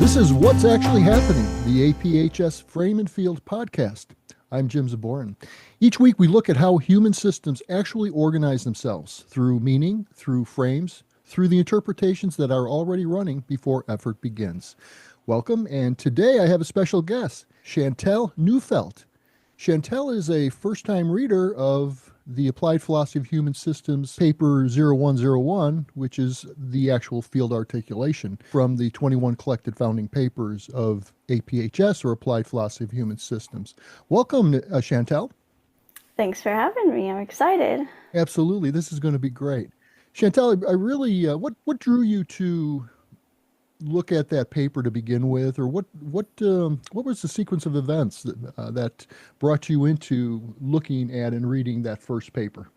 This is What's Actually Happening, the APHS Frame and Field podcast. I'm Jim Zboran. Each week we look at how human systems actually organize themselves through meaning, through frames, through the interpretations that are already running before effort begins. Welcome, and today I have a special guest, Chantelle Neufeld. Chantelle is a first-time reader of the Applied Philosophy of Human Systems Paper 0101, which is the actual field articulation from the 21 collected founding papers of APHS, or Applied Philosophy of Human Systems. Welcome, Chantelle. Thanks for having me. I'm excited. Absolutely. This is going to be great. Chantelle, I really, what drew you to look at that paper to begin with, or what was the sequence of events that brought you into looking at and reading that first paper?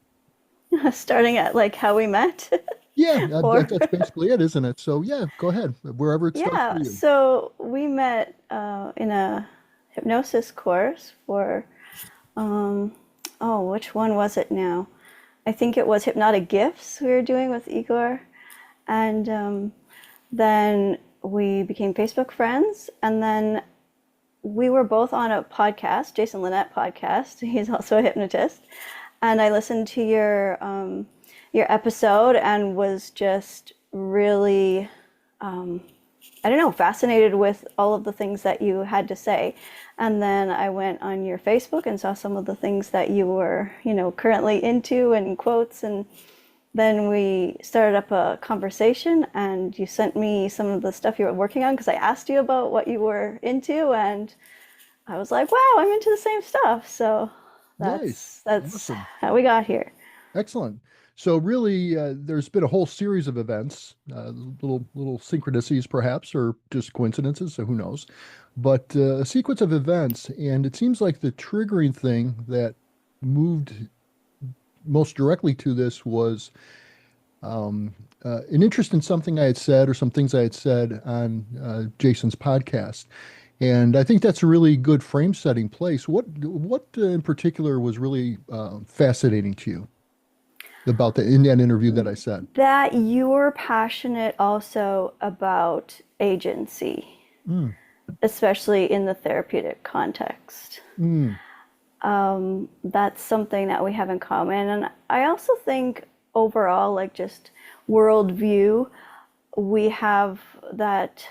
Starting at like how we met. Yeah, Or that's basically it, isn't it? So yeah, go ahead, wherever it starts yeah, for you. so we met in a hypnosis course for which one was it now? I think it was hypnotic gifts we were doing with Igor, and then we became Facebook friends, and then we were both on a podcast, Jason Linett podcast. He's also a hypnotist, and I listened to your episode and was just really fascinated with all of the things that you had to say. And then I went on your Facebook and saw some of the things that you were, currently into and quotes, and then we started up a conversation, and you sent me some of the stuff you were working on because I asked you about what you were into, and I was like, wow, I'm into the same stuff. So Nice, that's awesome, how we got here. excellent. So really, there's been a whole series of events, little synchronicities perhaps, or just coincidences, so who knows? But a sequence of events, and it seems like the triggering thing that moved most directly to this was an interest in something I had said, or some things I had said on Jason's podcast. And I think that's a really good frame setting place. What in particular was really fascinating to you about in that interview that I said? That you're passionate also about agency, Mm, especially in the therapeutic context. mm, That's something that we have in common. And I also think overall, like just worldview, we have that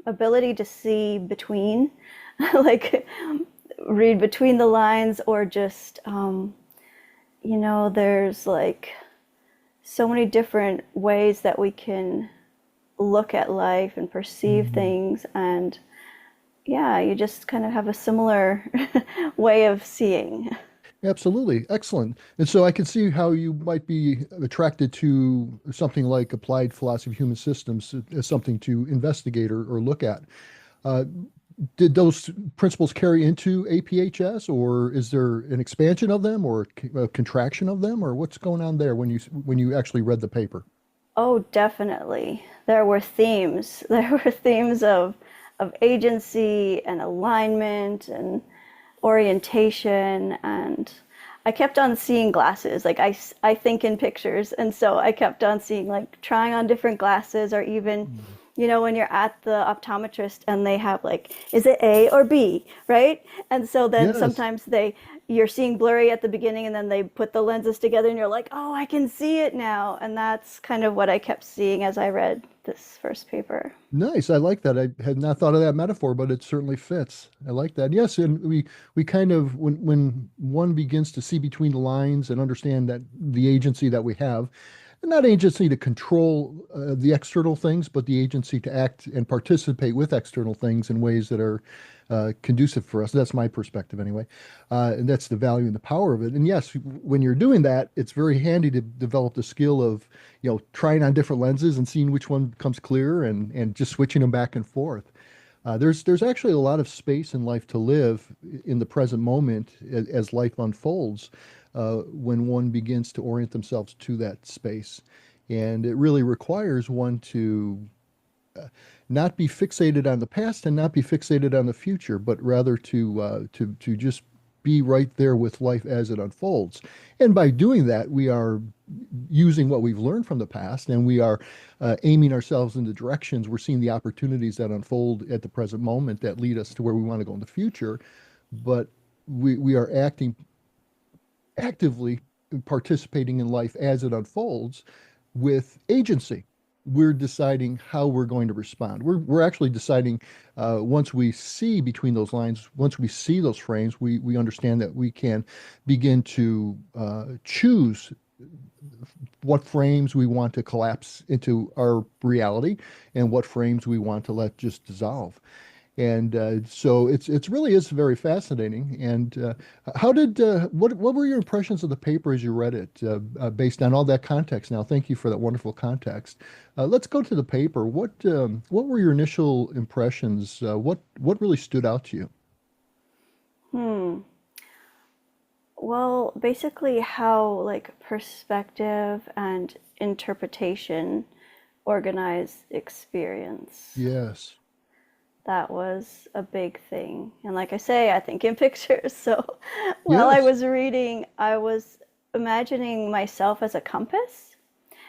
ability to see between, like read between the lines, or just, there's like so many different ways that we can look at life and perceive mhm. things. And yeah, you just kind of have a similar way of seeing. Absolutely. Excellent. And so I can see how you might be attracted to something like applied philosophy of human systems as something to investigate or look at. Uh, did those principles carry into APHS, or is there an expansion of them or a contraction of them, or what's going on there when you actually read the paper? Oh, definitely. There were themes. There were themes of agency and alignment and orientation. And I kept on seeing glasses. Like I think in pictures. And so I kept on seeing like trying on different glasses, or even, Mm. when you're at the optometrist and they have like, is it A or B, right? And so then Yes. sometimes you're seeing blurry at the beginning, and then they put the lenses together and you're like, oh, I can see it now. And that's kind of what I kept seeing as I read this first paper. Nice. I like that. I had not thought of that metaphor, but it certainly fits. I like that. Yes, and we kind of when one begins to see between the lines and understand that the agency that we have, and not agency to control the external things, but the agency to act and participate with external things in ways that are conducive for us. That's my perspective anyway. And that's the value and the power of it. And yes, when you're doing that, it's very handy to develop the skill of, trying on different lenses and seeing which one becomes clearer, and just switching them back and forth. There's actually a lot of space in life to live in the present moment as life unfolds, when one begins to orient themselves to that space. And it really requires one to not be fixated on the past and not be fixated on the future, but rather to just be right there with life as it unfolds. And by doing that, we are using what we've learned from the past, and we are aiming ourselves into directions. We're seeing the opportunities that unfold at the present moment that lead us to where we want to go in the future. But we are actively participating in life as it unfolds with agency. We're deciding how we're going to respond. We're actually deciding once we see between those lines, once we see those frames, we understand that we can begin to choose what frames we want to collapse into our reality and what frames we want to let just dissolve. And so it's really is very fascinating. And how did what were your impressions of the paper as you read it, based on all that context? Now, thank you for that wonderful context. Let's go to the paper. What were your initial impressions? What really stood out to you? Hmm. Well, basically how like perspective and interpretation organize experience. Yes. That was a big thing. And like I say, I think in pictures. So while I Yes. was reading, I was imagining myself as a compass.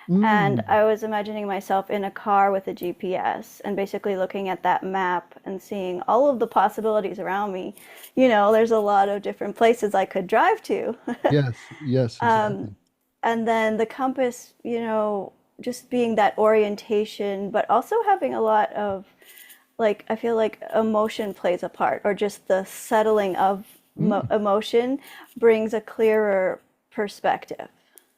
And Mm. I was imagining myself in a car with a GPS and basically looking at that map and seeing all of the possibilities around me. There's a lot of different places I could drive to. Yes. Yes. Exactly. And then the compass, just being that orientation, but also having a lot of like, I feel like emotion plays a part, or just the settling of Mm. emotion brings a clearer perspective.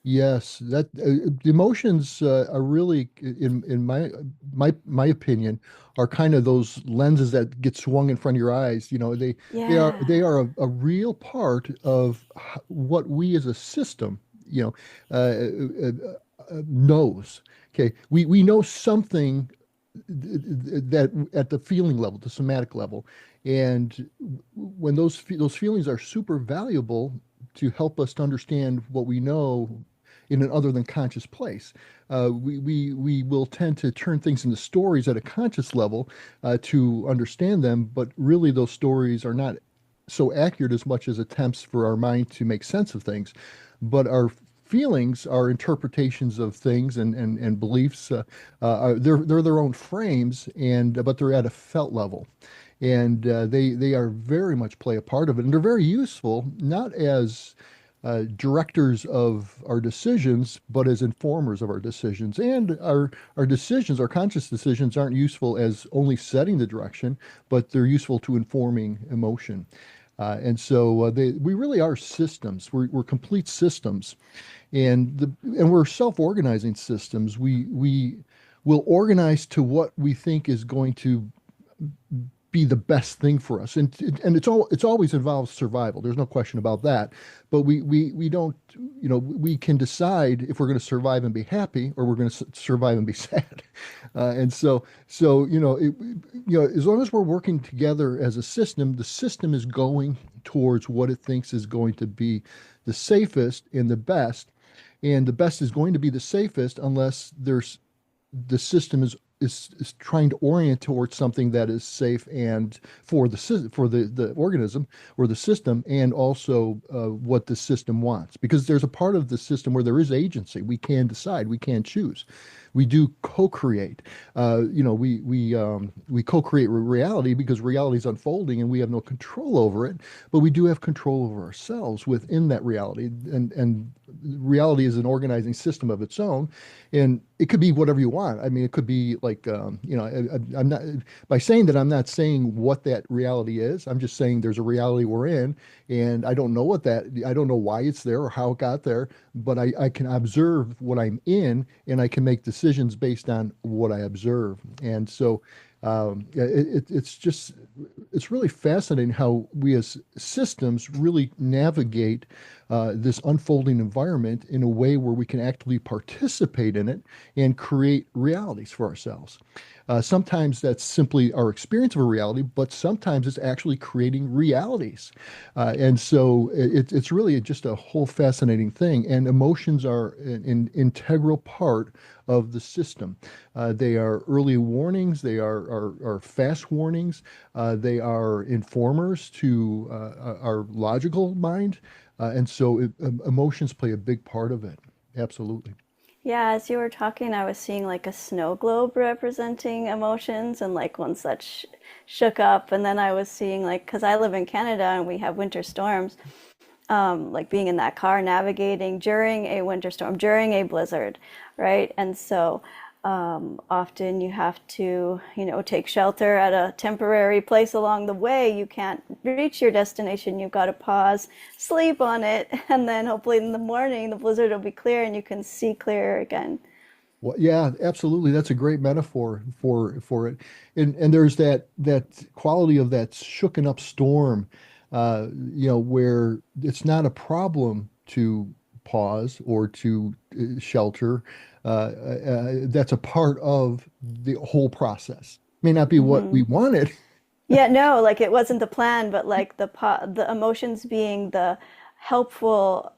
Yes, that the emotions are really, in my opinion, are kind of those lenses that get swung in front of your eyes. They Yeah. are a real part of what we as a system, you know, knows. Okay, we know something that at the feeling level, the somatic level, and when those feelings are super valuable to help us to understand what we know in an other than conscious place. We will tend to turn things into stories at a conscious level to understand them, but really those stories are not so accurate as much as attempts for our mind to make sense of things. But our feelings, our interpretations of things and beliefs, they're their own frames, and but they're at a felt level, and they are very much play a part of it, and they're very useful, not as directors of our decisions, but as informers of our decisions. And our decisions, our conscious decisions, aren't useful as only setting the direction, but they're useful to informing emotion. We really are systems. We're complete systems, and we're self-organizing systems. We will organize to what we think is going to be the best thing for us. And it's always involves survival. There's no question about that. But we don't, we can decide if we're going to survive and be happy, or we're going to survive and be sad. As long as we're working together as a system, the system is going towards what it thinks is going to be the safest and the best. And the best is going to be the safest unless the system is trying to orient towards something that is safe and for the organism or the system, and also what the system wants, because there's a part of the system where there is agency. We can decide, we can choose, we do co-create. We co-create reality because reality is unfolding and we have no control over it, but we do have control over ourselves within that reality. And reality is an organizing system of its own, and it could be whatever you want. I mean, it could be like, I'm not, by saying that, I'm not saying what that reality is. I'm just saying there's a reality we're in, and I don't know why it's there or how it got there, but I can observe what I'm in, and I can make decisions based on what I observe. And so it's really fascinating how we as systems really navigate this unfolding environment in a way where we can actively participate in it and create realities for ourselves. Sometimes that's simply our experience of a reality, but sometimes it's actually creating realities. And so it's really just a whole fascinating thing. And emotions are an integral part of the system. They are early warnings, they are fast warnings, they are informers to our logical mind. And so emotions play a big part of it. Absolutely. Yeah, as you were talking, I was seeing like a snow globe representing emotions and like ones that shook up. And then I was seeing like, because I live in Canada and we have winter storms, like being in that car navigating during a winter storm, during a blizzard, right? And so often you have to, take shelter at a temporary place along the way. You can't reach your destination. You've got to pause, sleep on it, and then hopefully in the morning the blizzard will be clear and you can see clearer again. Well, yeah, absolutely. That's a great metaphor for it. And there's that quality of that shooken up storm, where it's not a problem to pause or to shelter. That's a part of the whole process. May not be what we Hmm. wanted. Yeah, no, like it wasn't the plan, but like the emotions being the helpful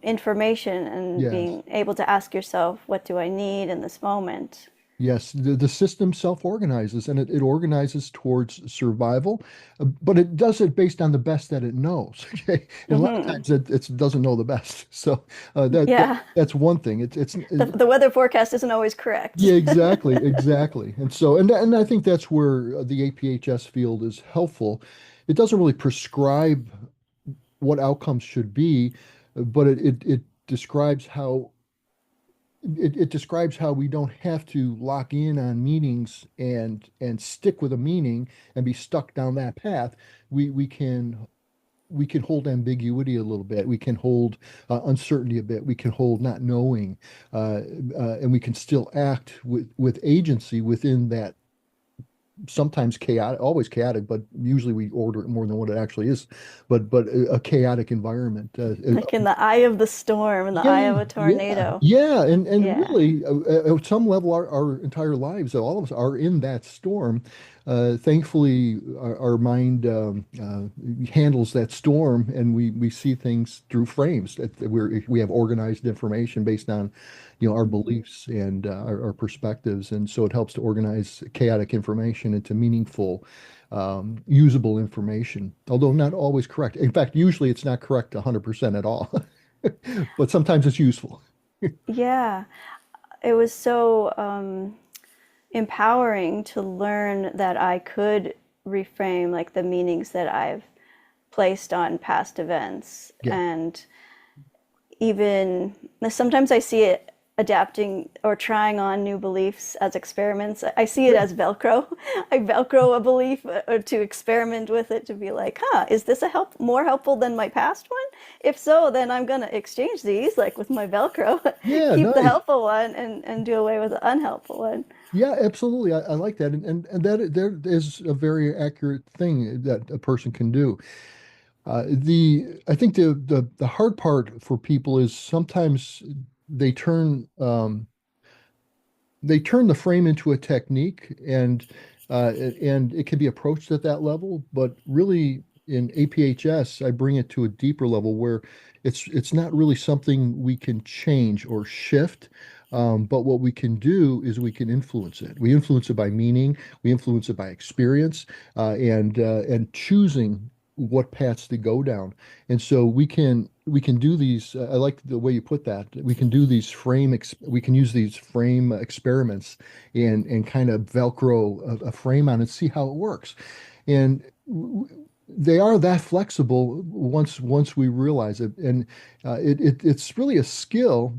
information and Yes. being able to ask yourself, what do I need in this moment? Yes, the system self-organizes and it organizes towards survival, but it does it based on the best that it knows. Okay. And a lot of Hmm. times it doesn't know the best. So Yeah, that's one thing. the weather forecast isn't always Yeah, correct. exactly, exactly. And so and I think that's where the APHS field is helpful. It doesn't really prescribe what outcomes should be, but it describes how it describes how we don't have to lock in on meanings and stick with a meaning and be stuck down that path. We can hold ambiguity a little bit. We can hold uncertainty a bit. We can hold not knowing, and we can still act with agency within that sometimes chaotic, always chaotic, but usually we order it more than what it actually is. But a chaotic environment. Like in the eye of the storm, in the eye Yeah, of a yeah, tornado. yeah, and Yeah. really, at some level, our entire lives, all of us are in that storm. Thankfully, our mind handles that storm, and we see things through frames. We have organized information based on, our Mhm. beliefs and our perspectives, and so it helps to organize chaotic information into meaningful, usable information. Although not always correct. In fact, usually it's not correct 100% at all. But sometimes it's useful. Yeah. It was so empowering to learn that I could reframe like the meanings that I've placed on past events. Yeah. And even sometimes I see it adapting or trying on new beliefs as experiments. I see it Sure. as Velcro. I Velcro a belief or to experiment with it to be like, huh, is this a more helpful than my past one? If so, then I'm gonna exchange these like with my Velcro, Yeah, keep the nice. helpful one and do away with the unhelpful one. Yeah, absolutely. I like that. And that there is a very accurate thing that a person can do. I think the hard part for people is sometimes they turn they turn the frame into a technique and it can be approached at that level, but really in APHS, I bring it to a deeper level where it's not really something we can change or shift. But what we can do is we can influence it. We influence it by meaning, we influence it by experience, and choosing what paths to go down. And so we can do these. I like the way you put that. We can do these we can use these frame experiments and kind of Velcro a frame on and see how it works. And they are that flexible once we realize it. And it's really a skill,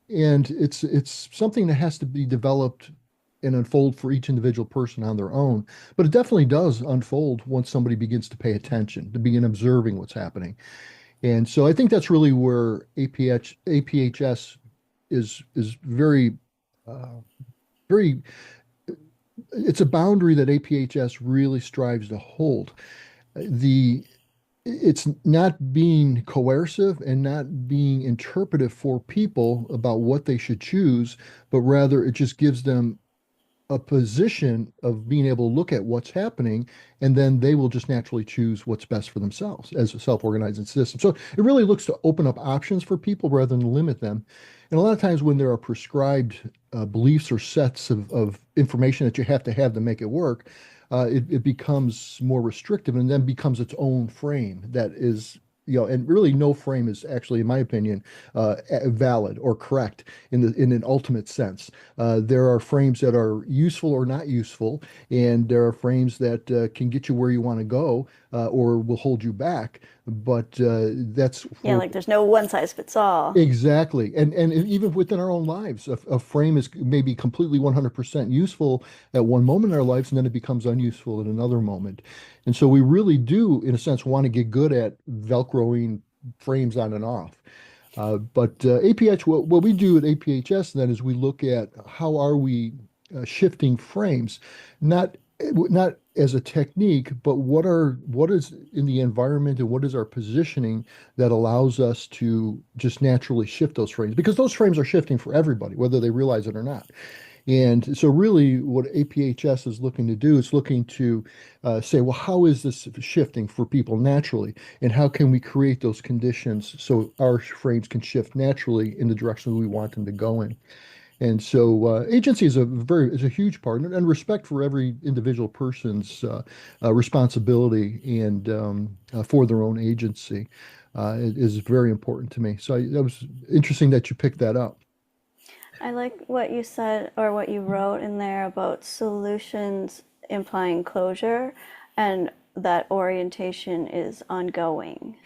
and it's something that has to be developed and unfold for each individual person on their own. But it definitely does unfold once somebody begins to pay attention, to begin observing what's happening. And so I think that's really where APHS is uh, very it's a boundary that APHS really strives to hold. The it's not being coercive and not being interpretive for people about what they should choose, but rather it just gives them a position of being able to look at what's happening, and then they will just naturally choose what's best for themselves as a self-organizing system. So it really looks to open up options for people rather than limit them. And a lot of times when there are prescribed beliefs or sets of information that you have to make it work, it becomes more restrictive and then becomes its own frame that is, and really no frame is actually, in my opinion, valid or correct in an ultimate sense. There are frames that are useful or not useful, and there are frames that can get you where you want to go or will hold you back. But that's Yeah, for like there's no one size fits all. exactly. And even within our own lives, a frame is maybe completely 100% useful at one moment in our lives, and then it becomes unuseful at another moment. And so we really do, in a sense, want to get good at Velcroing frames on and off. But APH, what we do at APHS then is we look at how are we shifting frames, not as a technique, but what is in the environment and what is our positioning that allows us to just naturally shift those frames because those frames are shifting for everybody, whether they realize it or not. And so, really, what APHS is looking to do is looking to say, well, how is this shifting for people naturally? And how can we create those conditions so our frames can shift naturally in the direction we want them to go in? And so, agency is a huge part, and respect for every individual person's responsibility and for their own agency is very important to me. So, that was interesting that you picked that up. I like what you said or what you wrote in there about solutions implying closure and that orientation is ongoing.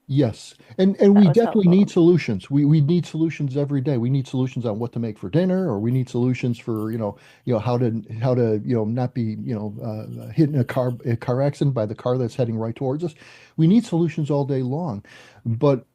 Yes. And That we was definitely need helpful. solutions. We need solutions every day. We need solutions on what to make for dinner, or we need solutions for, how to, not be, hit in a car accident by the car that's heading right towards us. We need solutions all day long. But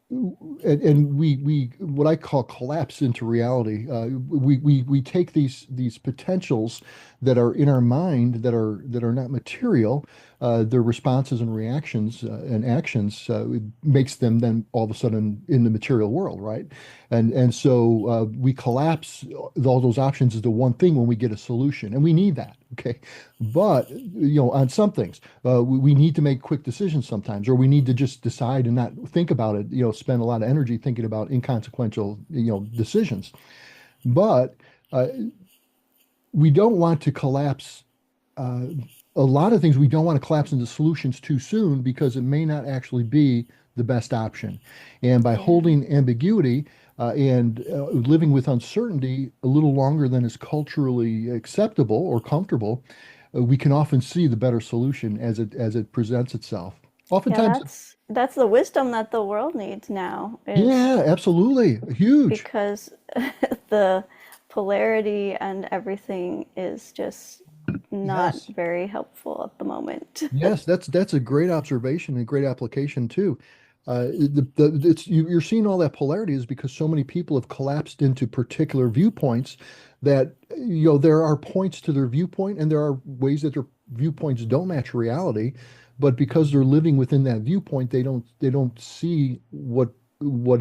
and we what I call collapse into reality. We take these potentials that are in our mind that are not material, their responses and reactions and actions it makes them then all of a sudden in the material world, right? And so we collapse all those options into one thing when we get a solution, and we need that. Okay, but on some things, we need to make quick decisions sometimes, or we need to just decide and not think about it. Spend a lot of energy thinking about inconsequential decisions. But uh, we don't want to collapse uh, a lot of things we don't want to collapse into solutions too soon because it may not actually be the best option. And by Yeah. holding ambiguity and living with uncertainty a little longer than is culturally acceptable or comfortable, we can often see the better solution as it presents itself. Yeah, Oftentimes, that's the wisdom that the world needs now is yeah, absolutely, huge. because the polarity and everything is just not Yes. very helpful at the moment. Yes, that's a great observation and great application too. You're seeing all that polarity is because so many people have collapsed into particular viewpoints that there are points to their viewpoint and there are ways that their viewpoints don't match reality, but because they're living within that viewpoint, they don't see what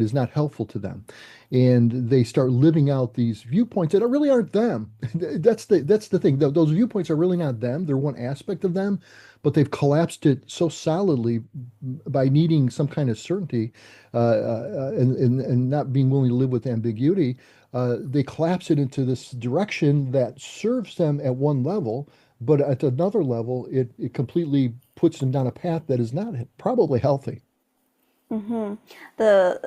is not helpful to them, and they start living out these viewpoints that really aren't them. That's the thing. Those viewpoints are really not them. They're one aspect of them, but they've collapsed it so solidly by needing some kind of certainty and not being willing to live with ambiguity. They collapse it into this direction that serves them at one level, but at another level, it completely puts them down a path that is not probably healthy. The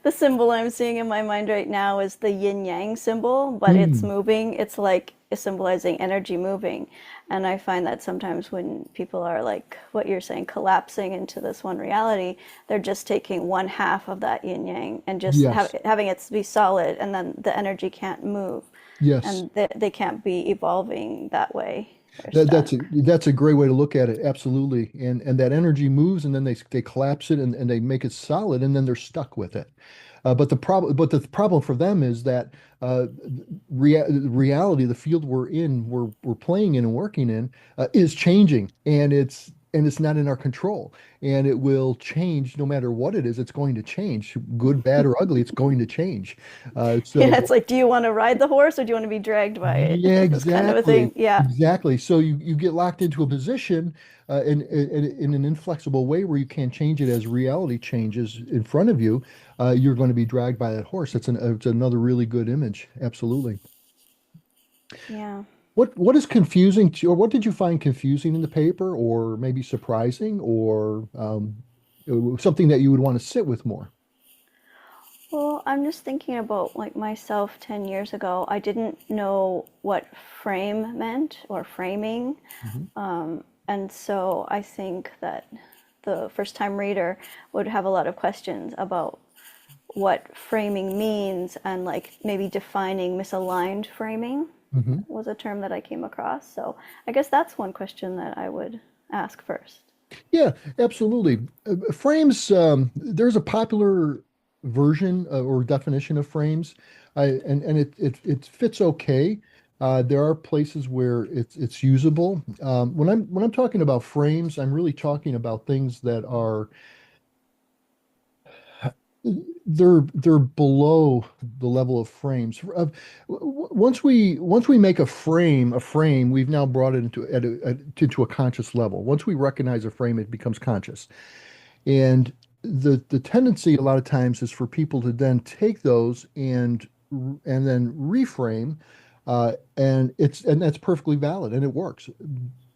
the symbol I'm seeing in my mind right now is the yin yang symbol, but it's Mm, moving. It's like symbolizing energy moving. And I find that sometimes when people are like what you're saying, collapsing into this one reality, they're just taking one half of that yin yang and just yes, having it be solid, and then the energy can't move, yes. and they can't be evolving that way. They're That's a great way to look at it. Absolutely. And that energy moves and then they collapse it and they make it solid and then they're stuck with it. But the problem for them is that reality, the field we're playing in and working in, is changing, and and it's not in our control, and it will change no matter what it is. It's going to change, good, bad, or ugly. It's going to change. Yeah, So it's like, do you want to ride the horse or do you want to be dragged by it? yeah, This kind of a thing. exactly. Yeah. Exactly. So you get locked into a position in an inflexible way where you can't change it as reality changes in front of you. You're going to be dragged by that horse. It's another really good image. Absolutely. Yeah. What is confusing to you, or what did you find confusing in the paper, or maybe surprising, or something that you would want to sit with more? Well, I'm just thinking about like myself 10 years ago. I didn't know what frame meant or framing. Mhm. And so I think that the first time reader would have a lot of questions about what framing means and like maybe defining misaligned framing Mhm. was a term that I came across. So I guess that's one question that I would ask first. Yeah, absolutely. Frames, there's a popular version or definition of frames, and it fits okay. There are places where it's usable. When I'm talking about frames, I'm really talking about things that are they're below the level of frames. Once we make a frame, we've now brought it into a conscious level. Once we recognize a frame, it becomes conscious. And the tendency a lot of times is for people to then take those and then reframe, and that's perfectly valid and it works.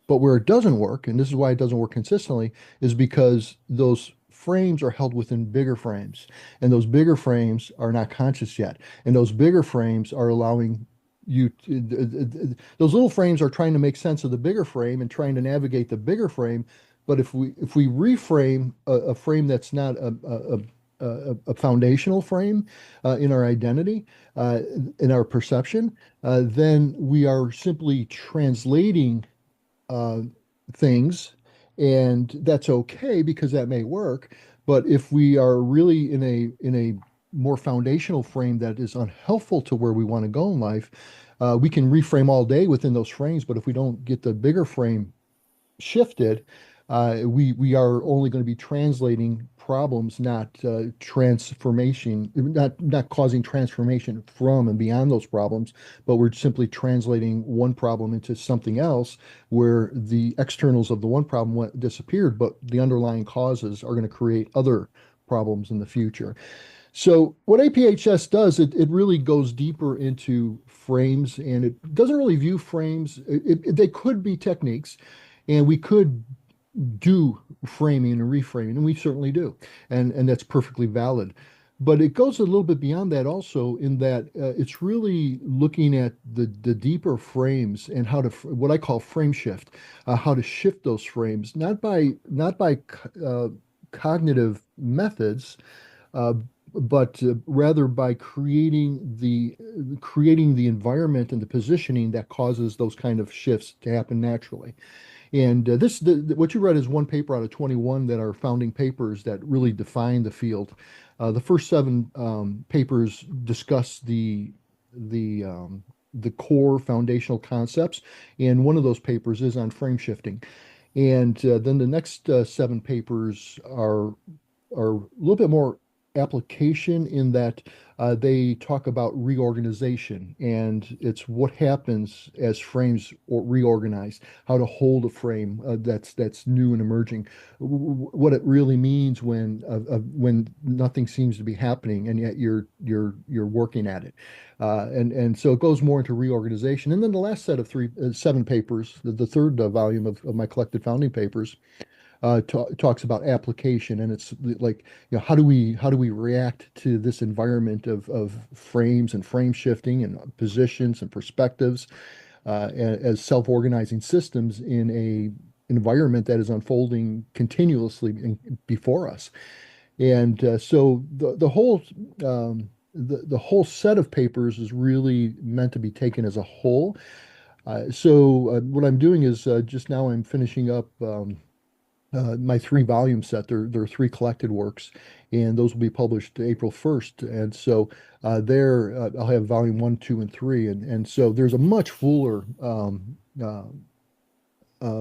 But where it doesn't work, and this is why it doesn't work consistently, is because those frames are held within bigger frames, and those bigger frames are not conscious yet, and those bigger frames are allowing those little frames are trying to make sense of the bigger frame and trying to navigate the bigger frame. But if we reframe a frame that's not a foundational frame in our identity, uh, in our perception, then we are simply translating uh, things, and that's okay because that may work. But if we are really in a more foundational frame that is unhelpful to where we want to go in life, we can reframe all day within those frames. But if we don't get the bigger frame shifted, we are only going to be translating problems, not transformation, not causing transformation from and beyond those problems, but we're simply translating one problem into something else where the externals of the one problem disappeared, but the underlying causes are going to create other problems in the future. So what APHS does, it really goes deeper into frames, and it doesn't really view frames. They could be techniques, and we could do framing and reframing, and we certainly do, and that's perfectly valid. But it goes a little bit beyond that also in that it's really looking at the deeper frames and how to what I call frame shift, how to shift those frames, not by cognitive methods, uh, but rather by creating the environment and the positioning that causes those kind of shifts to happen naturally. And what you read is one paper out of 21 that are founding papers that really define the field. The first seven papers discuss the core foundational concepts, and one of those papers is on frame shifting. And then the next seven papers are a little bit more application in that they talk about reorganization, and it's what happens as frames or reorganize, how to hold a frame that's new and emerging, what it really means when nothing seems to be happening and yet you're working at it, and so it goes more into reorganization. And then the last set of seven papers, the third volume of my collected founding papers, talks about application, and it's like, how do we react to this environment of frames and frame shifting and positions and perspectives as self-organizing systems in a environment that is unfolding continuously before us. And so the whole set of papers is really meant to be taken as a whole. So what I'm doing is just now I'm finishing up my three-volume set. There are three collected works, and those will be published April 1st. And so there I'll have volume one, two, and three. And so there's a much fuller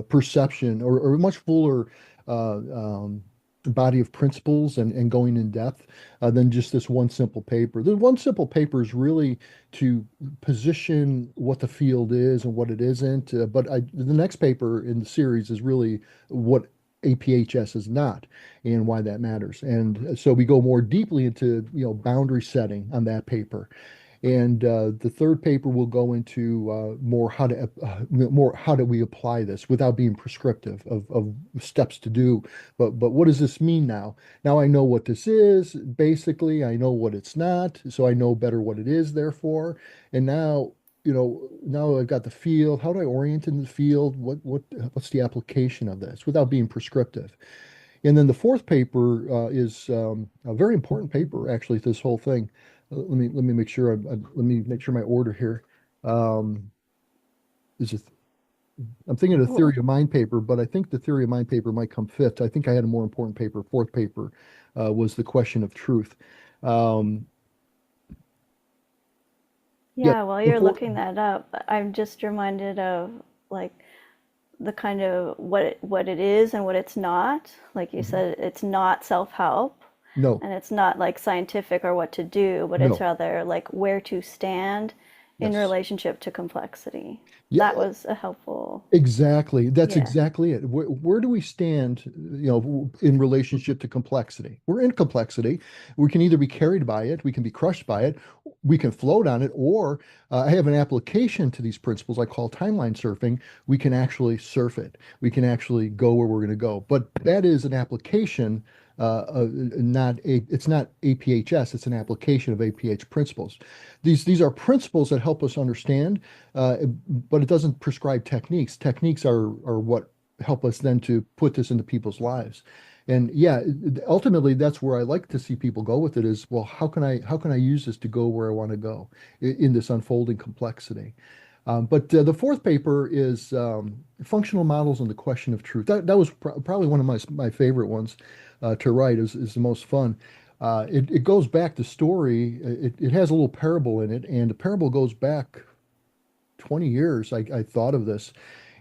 perception or a much fuller uh, um, body of principles and going in depth than just this one simple paper. The one simple paper is really to position what the field is and what it isn't. The next paper in the series is really what APHS is not and why that matters. And so we go more deeply into, boundary setting on that paper. And the third paper will go into more how do we apply this without being prescriptive of steps to do. But what does this mean now? Now I know what this is. Basically, I know what it's not, so I know better what it is, therefore. And now I've got the field. How do I orient in the field? What's the application of this without being prescriptive? And then the fourth paper is a very important paper, actually, to this whole thing. Let me make sure let me make sure my order here. Um, is it? I'm thinking of the Well, theory of mind paper, but I think the theory of mind paper might come fifth. I think I had a more important paper. Fourth paper was the question of truth. Um, yeah, yeah, while the you're four, looking that up, I'm just reminded of like the kind of what it is and what it's not. Like you Mhm. said, it's not self-help No, and it's not like scientific or what to do, but it's no, rather like where to stand in yes. relationship to complexity. Yeah, That was a helpful, exactly. That's yeah. exactly it. Where do we stand, in relationship to complexity? We're in complexity. We can either be carried by it, we can be crushed by it, we can float on it, or I have an application to these principles I call timeline surfing. We can actually surf it. We can actually go where we're going to go. But that is an application, it's not APHS, it's an application of APH principles. These are principles that help us understand but it doesn't prescribe techniques. Techniques are what help us then to put this into people's lives. And yeah, ultimately that's where I like to see people go with it is, well, how can I use this to go where I want to go in this unfolding complexity? But the fourth paper is functional models and the question of truth. That was probably one of my favorite ones to write. Is the most fun. It goes back to story. It has a little parable in it, and the parable goes back 20 years. I thought of this,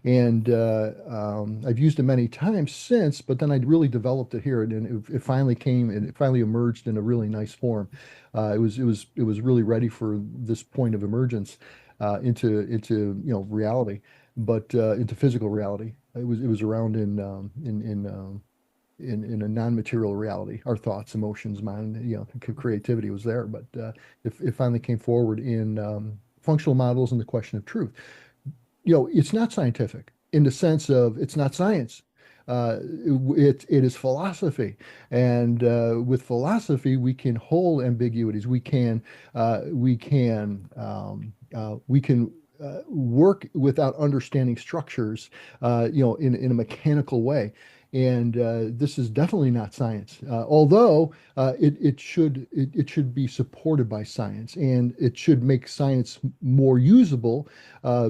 and I've used it many times since, but then I really developed it here, and it finally came and it finally emerged in a really nice form. It was really ready for this point of emergence into reality, but into physical reality. It was around in a non-material reality. Our thoughts, emotions, mind, creativity was there, but it finally came forward in functional models and the question of truth. It's not scientific in the sense of it's not science. It is philosophy, and with philosophy, we can hold ambiguities. We can work without understanding structures, in a mechanical way. And this is definitely not science, although it should be supported by science, and it should make science more usable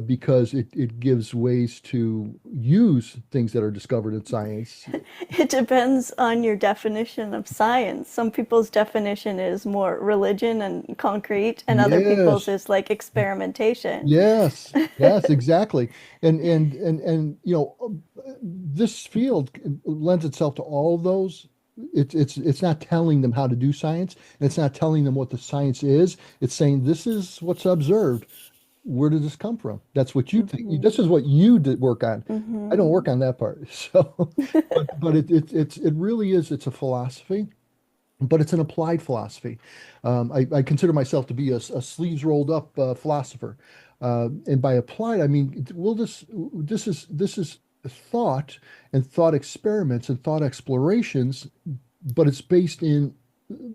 because it gives ways to use things that are discovered in science. It depends on your definition of science. Some people's definition is more religion and concrete, and other people's Yes, is like experimentation. yes, yes, exactly. And this field lends itself to all of those. It's not telling them how to do science, and it's not telling them what the science is. It's saying this is what's observed. Where did this come from? That's what you think. Hmm. This is what you did work on. I don't Hmm. work on that part. So, but it really is. It's a philosophy, but it's an applied philosophy. I consider myself to be a sleeves rolled up philosopher, and by applied, I mean, well, this is thought and thought experiments and thought explorations, but it's based in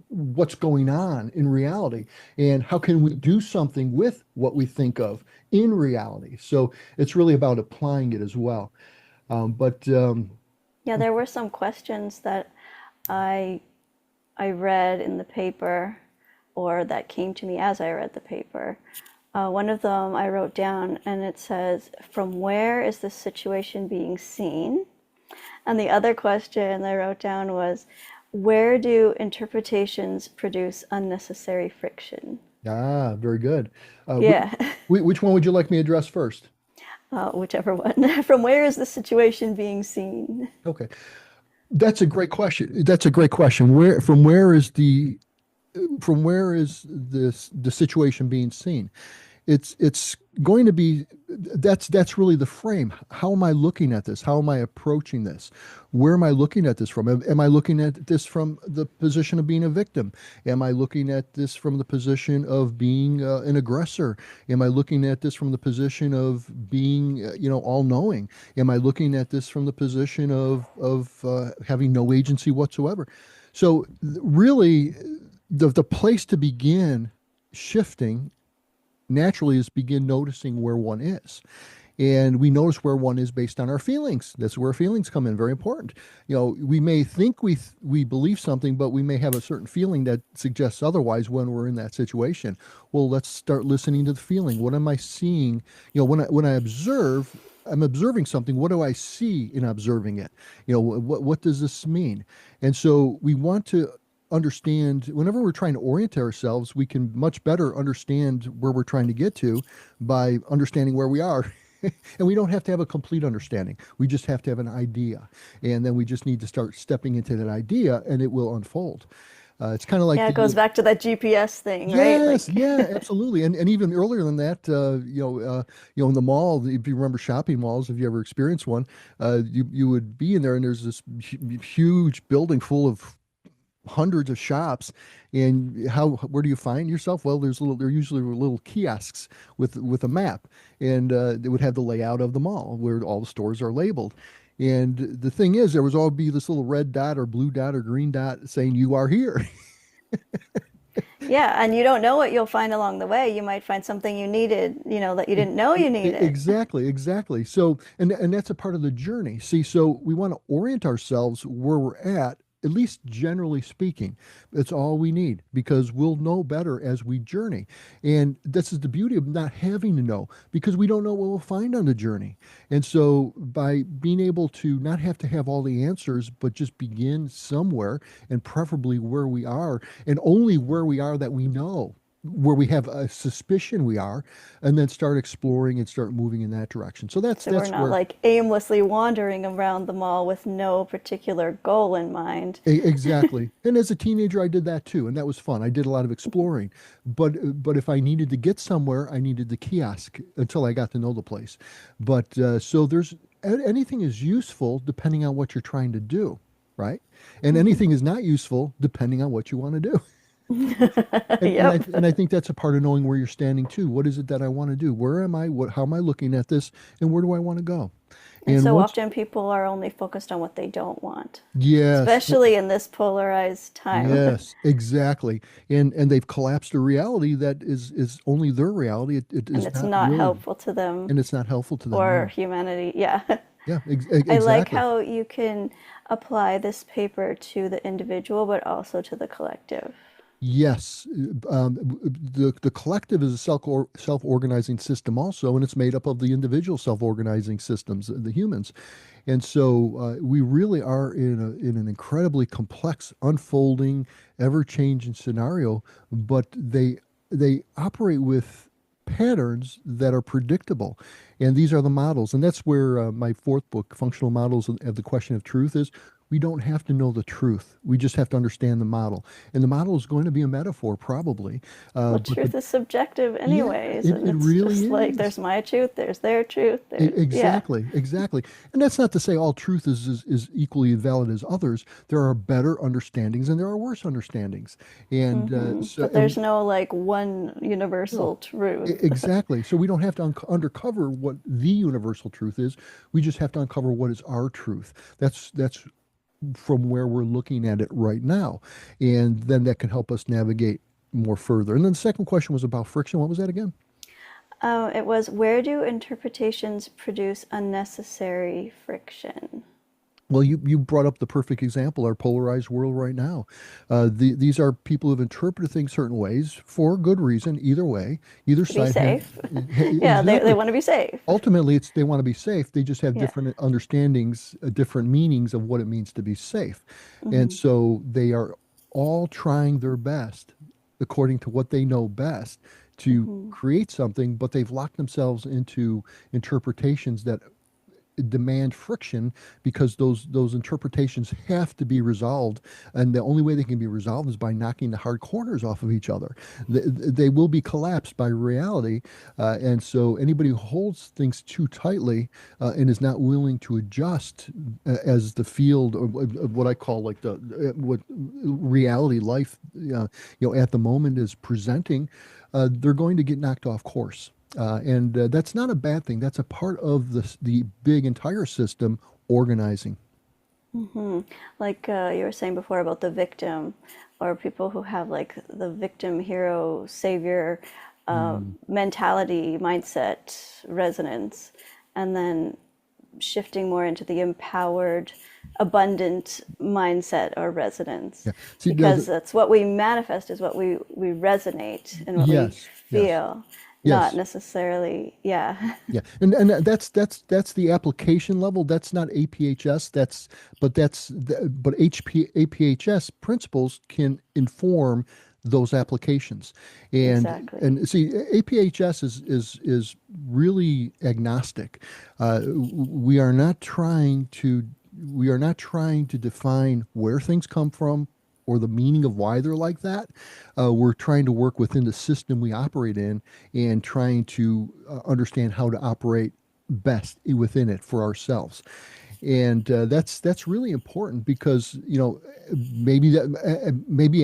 what's going on in reality and how can we do something with what we think of in reality. So it's really about applying it as well. But Yeah, there were some questions that I I read in the paper or that came to me as I read the paper. One of them I wrote down and it says, "From where is this situation being seen?" And the other question I wrote down was, "Where do interpretations produce unnecessary friction?" very good. Yeah. Which one would you like me to address first? Whichever one. From where is the situation being seen? Okay. That's a great question. That's a great question. From where is the situation being seen? It's going to be that's really the frame. How am I looking at this? How am I approaching this? Where am I looking at this from? Am I looking at this from the position of being a victim? Am I looking at this from the position of being an aggressor? Am I looking at this from the position of being all knowing? Am I looking at this from the position of having no agency whatsoever? So really, the place to begin shifting naturally is begin noticing where one is. And we notice where one is based on our feelings. That's where feelings come in, very important. We may think we believe something, but we may have a certain feeling that suggests otherwise when we're in that situation. Well, let's start listening to the feeling. What am I seeing? When I observe, I'm observing something. What do I see in observing it? What does this mean? And so we want to understand whenever we're trying to orient ourselves, we can much better understand where we're trying to get to by understanding where we are. And we don't have to have a complete understanding. We just have to have an idea. And then we just need to start stepping into that idea and it will unfold. It's kind of like Yeah, it goes back to that GPS thing, right? yes, yeah, absolutely. And even earlier than that, in the mall, if you remember shopping malls, if you ever experienced one, you would be in there and there's this huge building full of hundreds of shops, and where do you find yourself? Well, there usually were little kiosks with a map, and they would have the layout of the mall where all the stores are labeled. And the thing is, there was all be this little red dot or blue dot or green dot saying you are here. Yeah, and you don't know what you'll find along the way. You might find something you needed, that you didn't know you needed. Exactly, exactly. So, and that's a part of the journey. See, so we want to orient ourselves where we're at least generally speaking. That's all we need because we'll know better as we journey. And this is the beauty of not having to know because we don't know what we'll find on the journey. And so by being able to not have to have all the answers, but just begin somewhere and preferably where we are and only where we are that we know, where we have a suspicion we are, and then start exploring and start moving in that direction. So that's So we're not where like aimlessly wandering around the mall with no particular goal in mind. exactly. And as a teenager, I did that too, and that was fun. I did a lot of exploring. But if I needed to get somewhere, I needed the kiosk until I got to know the place. But so there's anything is useful depending on what you're trying to do, right? And anything is not useful depending on what you want to do. Yep. And I think that's a part of knowing where you're standing too. What is it that I want to do? Where am I? How am I looking at this? And where do I want to go? And And so once, often people are only focused on what they don't want, yes, especially in this polarized time. yes, exactly. And they've collapsed a reality that is only their reality. It And is it's not not really, helpful to them and it's not helpful to them. or No. humanity. Yeah. Yeah, I like exactly. how you can apply this paper to the individual, but also to the collective. Yes, the collective is a self-organizing system also, and it's made up of the individual self-organizing systems, the humans. And so we really are in an incredibly complex, unfolding, ever-changing scenario, but they operate with patterns that are predictable. And these are the models. And that's where my fourth book, Functional Models of the Question of Truth, is. We don't have to know the truth. We just have to understand the model. And the model is going to be a metaphor, probably. Well, But truth is subjective yeah, anyways, it, and it it's really just like is. there's my truth, there's their truth, there's yeah. Exactly, exactly. And that's not to say all truth is equally valid as others. There are better understandings and there are worse understandings. And so, But there's and no like one no, universal truth. exactly. So we don't have to undercover what the universal truth is. We just have to uncover what is our truth. That's from where we're looking at it right now. And then that can help us navigate more further. And then the second question was about friction. What was that again? It was where do interpretations produce unnecessary friction? Well, you brought up the perfect example, our polarized world right now. These are people who've interpreted things certain ways for good reason, either way. Either To be side has safe. Yeah, they exactly. want to be safe. Ultimately, it's they want to be safe. They just have Yeah. different understandings, different meanings of what it means to be safe. And so they are all trying their best, according to what they know best, to Hmm. create something, but they've locked themselves into interpretations that demand friction because those interpretations have to be resolved, and the only way they can be resolved is by knocking the hard corners off of each other. They will be collapsed by reality, and so anybody who holds things too tightly and is not willing to adjust as the field of what I call like the what reality life at the moment is presenting, they're going to get knocked off course. And that's not a bad thing. That's a part of the big entire system organizing. Hmm. Like you were saying before about the victim, or people who have like the victim, hero, savior Mm. mentality, mindset, resonance, and then shifting more into the empowered, abundant mindset or resonance, Yeah. See, because that's what we manifest is what we resonate and what we yes, yes, feel, not yes. necessarily, yeah. Yeah, and that's the application level. That's not APHS. But APHS principles can inform those applications, and Exactly. and see APHS is really agnostic. We are not trying to define where things come from or the meaning of why they're like that. We're trying to work within the system we operate in and trying to understand how to operate best within it for ourselves. And that's really important because maybe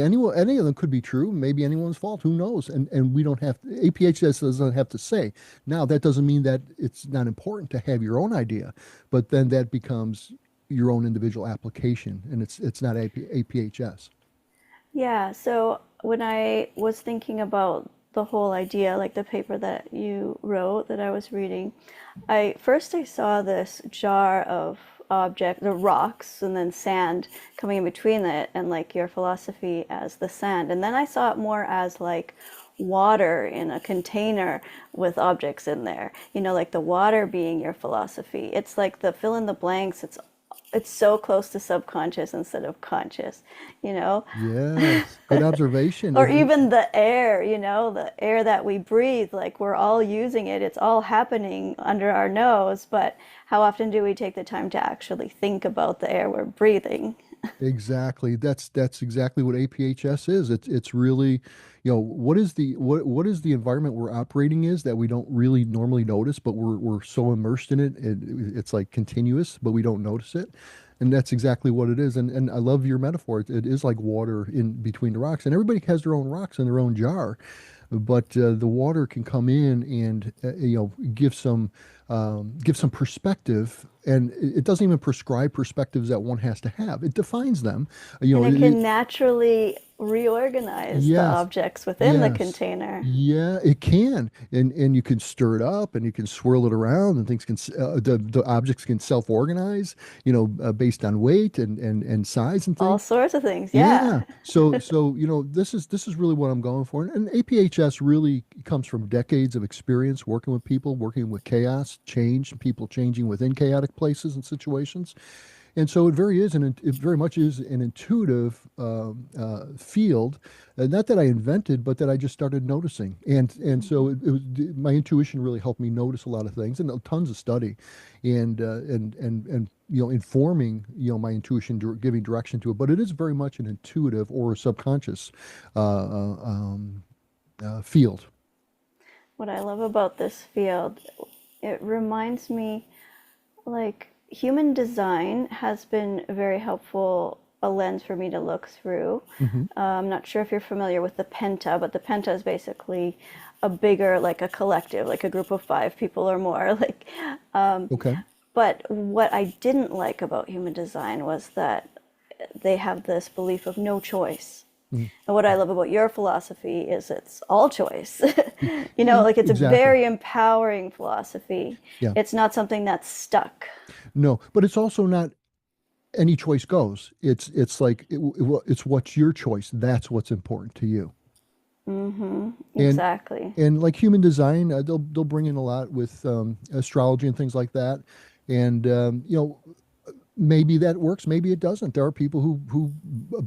any of them could be true, maybe anyone's fault, who knows? And we don't have APHS doesn't have to say. Now that doesn't mean that it's not important to have your own idea, but then that becomes your own individual application, and it's not APHS. Yeah, so when I was thinking about the whole idea, like the paper that you wrote that I was reading, I saw this jar of the rocks, and then sand coming in between it, and like your philosophy as the sand. And then I saw it more as like water in a container with objects in there. Like the water being your philosophy. It's like the fill in the blanks. It's so close to subconscious instead of conscious, you know? Yes, good observation. Or even the air, the air that we breathe, like we're all using it. It's all happening under our nose, but how often do we take the time to actually think about the air we're breathing? Exactly. That's exactly what APHS is. It's really, what is the environment we're operating is that we don't really normally notice, but we're so immersed in it, it's like continuous, but we don't notice it. And that's exactly what it is. And I love your metaphor. It is like water in between the rocks, and everybody has their own rocks in their own jar, but the water can come in and give some perspective, and it doesn't even prescribe perspectives that one has to have. It defines them. And it can naturally reorganize the Yes, objects within the yes, container. yeah, it can, and you can stir it up, and you can swirl it around, and the objects can self-organize, based on weight and size and All things. sorts of things, yeah. Yeah. So this is really what I'm going for. And APHS really comes from decades of experience working with people, working with chaos, change, people changing within chaotic places and situations. And so it very much is an intuitive field, not that I invented, but that I just started noticing. And so my intuition really helped me notice a lot of things and tons of study, and informing my intuition, giving direction to it. But it is very much an intuitive or subconscious field. What I love about this field, it reminds me like human design has been very helpful, a lens for me to look through. Hmm. I'm not sure if you're familiar with the penta, but the penta is basically a bigger, like a collective, like a group of five people or more. Like, Okay. but what I didn't like about human design was that they have this belief of no choice. Mhm. And what I love about your philosophy is it's all choice. Like it's a Exactly. very empowering philosophy. Yeah. It's not something that's stuck. No, but it's also not any choice goes. It's like it's what's your choice. That's what's important to you. Hmm. And Exactly. and like human design, they'll bring in a lot with astrology and things like that. And maybe that works, maybe it doesn't. There are people who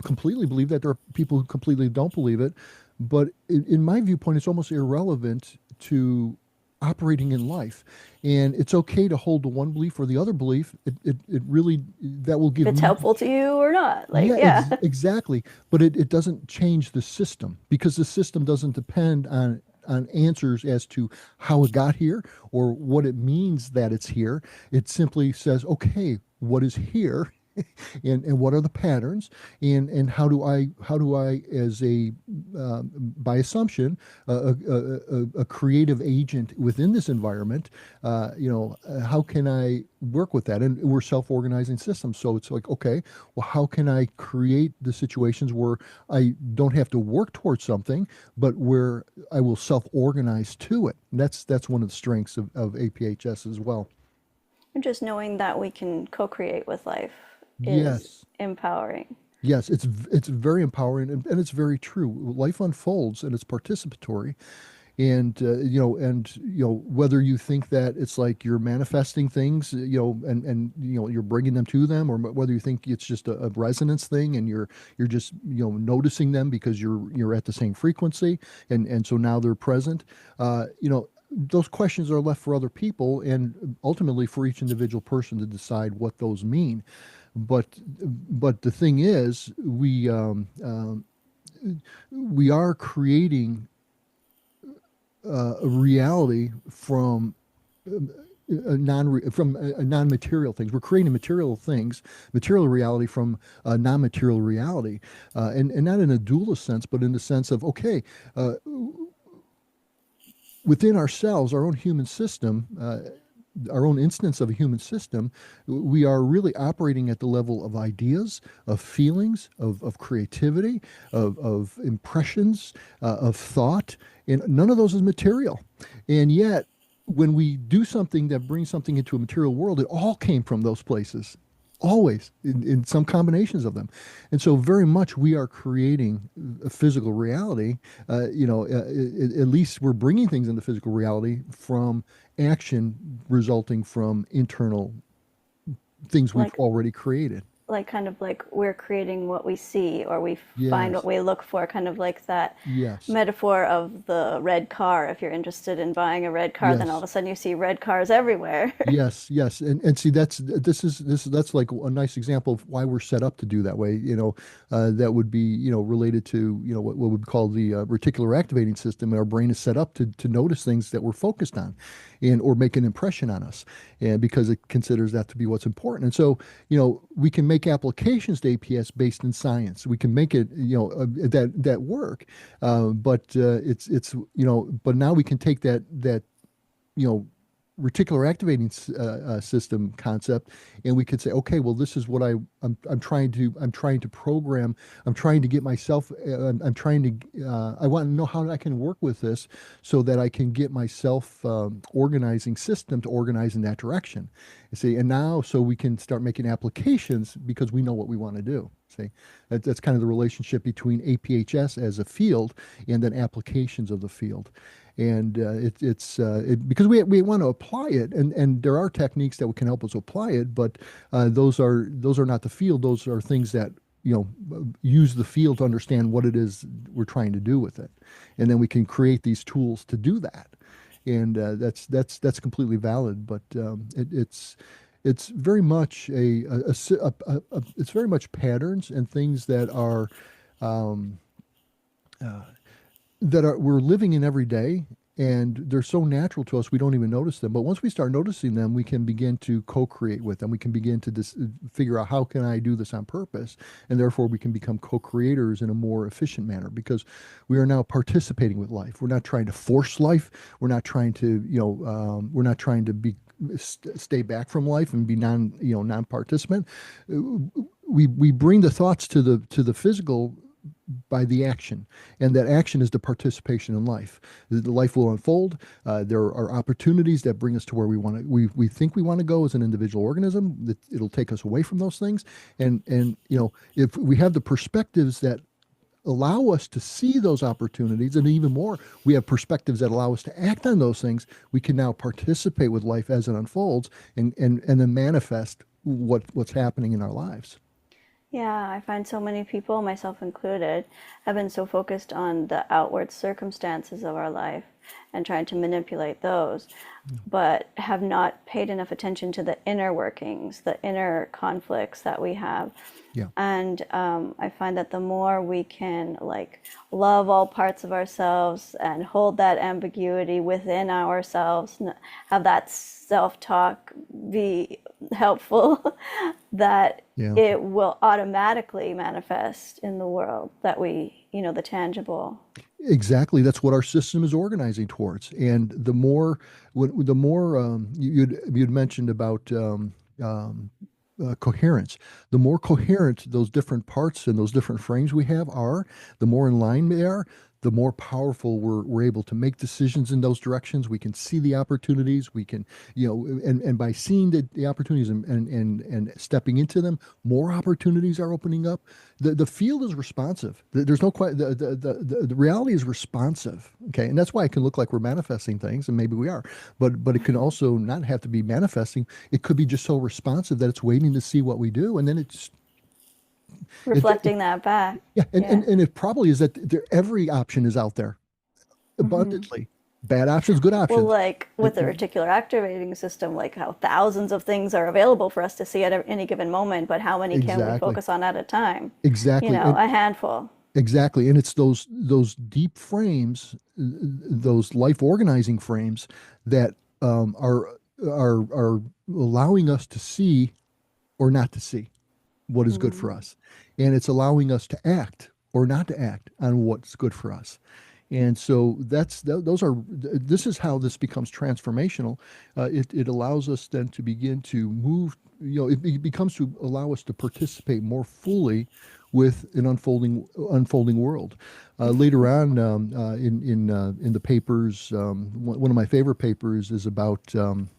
completely believe that. There are people who completely don't believe it. But in my viewpoint, it's almost irrelevant to operating in life. And it's okay to hold to one belief or the other belief. It really, that will If give it's me, helpful to you or not. Like, yeah, yeah. exactly. But it doesn't change the system, because the system doesn't depend on answers as to how it got here or what it means that it's here. It simply says, okay, what is here? And what are the patterns, and how do I as a by assumption a creative agent within this environment, how can I work with that? And we're self-organizing systems, so it's like, okay, well, how can I create the situations where I don't have to work towards something, but where I will self-organize to it? And that's one of the strengths of APHS as well. And just knowing that we can co-create with life is Yes. empowering. Yes, it's very empowering, and it's very true. Life unfolds and it's participatory, and whether you think that it's like you're manifesting things, and you're bringing them to them, or whether you think it's just a resonance thing, and you're just noticing them because you're at the same frequency, and so now they're present. Those questions are left for other people, and ultimately for each individual person to decide what those mean. But the thing is, we are creating a reality from non-material things. We're creating material things, material reality from non-material reality, and not in a dualist sense, but in the sense of, okay, within ourselves, our own human system, our own instance of a human system, we are really operating at the level of ideas, of feelings, of creativity, of impressions, of thought, and none of those is material. And yet, when we do something that brings something into a material world, it all came from those places, always in some combinations of them. And so very much we are creating a physical reality. At least we're bringing things into physical reality from action resulting from internal things we've Like already created. kind of like we're creating what we see or we find what Yes, we look for, kind of like that yes, metaphor of the red car. If you're interested in buying a red car, then all of yes. a sudden you see red cars everywhere. Yes, yes, and see, that's like a nice example of why we're set up to do that way. That would be related to what we call the reticular activating system. Our brain is set up to notice things that we're focused on, and or make an impression on us, and because it considers that to be what's important. And so we can make applications to APS based in science. We can make it that work, but but now we can take that you know reticular activating system concept, and we could say, okay, well, this is what I'm trying to program. I'm trying to get myself, I'm trying to I want to know how I can work with this so that I can get myself organizing system to organize in that direction. You see, and now so we can start making applications because we know what we want to do. See, that's kind of the relationship between APHS as a field and then applications of the field. And because we want to apply it, and there are techniques that can help us apply it, but those are not the field. Those are things that use the field to understand what it is we're trying to do with it, and then we can create these tools to do that. And that's completely valid. But it's very much it's very much patterns and things um, that are we're living in every day, and they're so natural to us we don't even notice them. But once we start noticing them, we can begin to co-create with them. We can begin to figure out, how can I do this on purpose, and therefore we can become co-creators in a more efficient manner, because we are now participating with life. We're not trying to force life. We're not trying to be stay back from life and be non-participant. We bring the thoughts to the physical by the action, and that action is the participation in life. The life will unfold. There are opportunities that bring us to where we think we want to go as an individual organism. That it'll take us away from those things, and if we have the perspectives that allow us to see those opportunities, and even more, we have perspectives that allow us to act on those things, we can now participate with life as it unfolds, and then manifest what's happening in our lives. Yeah, I find so many people, myself included, have been so focused on the outward circumstances of our life and trying to manipulate those, but have not paid enough attention to the inner workings, the inner conflicts that we have. Yeah. And I find that the more we can like love all parts of ourselves and hold that ambiguity within ourselves, have that self-talk be helpful, that Yeah. it will automatically manifest in the world that we, the tangible. Exactly. That's what our system is organizing towards. And the more, the more you'd mentioned about coherence. The more coherent those different parts and those different frames we have are, the more in line they are, the more powerful we're able to make decisions in those directions. We can see the opportunities. We can, and by seeing the opportunities and stepping into them, more opportunities are opening up. The field is responsive. There's no quite the reality is responsive. Okay, and that's why it can look like we're manifesting things, and maybe we are, but it can also not have to be manifesting. It could be just so responsive that it's waiting to see what we do, and then it Reflecting that back. yeah, Yeah. and it probably is that every option is out there Hmm. abundantly. Bad options, good Well, options. like with the reticular activating system, like how thousands of things are available for us to see at any given moment, but how many can we Exactly, focus on at a time? exactly, and A handful. exactly, and it's those deep frames, those life organizing frames that are allowing us to see or not to see what is good for Mm. us, and it's allowing us to act or not to act on what's good for us. And so those are this is how this becomes transformational. It allows us then to begin to move. It becomes to allow us to participate more fully with an unfolding world. Later on in the papers, one of my favorite papers is about um,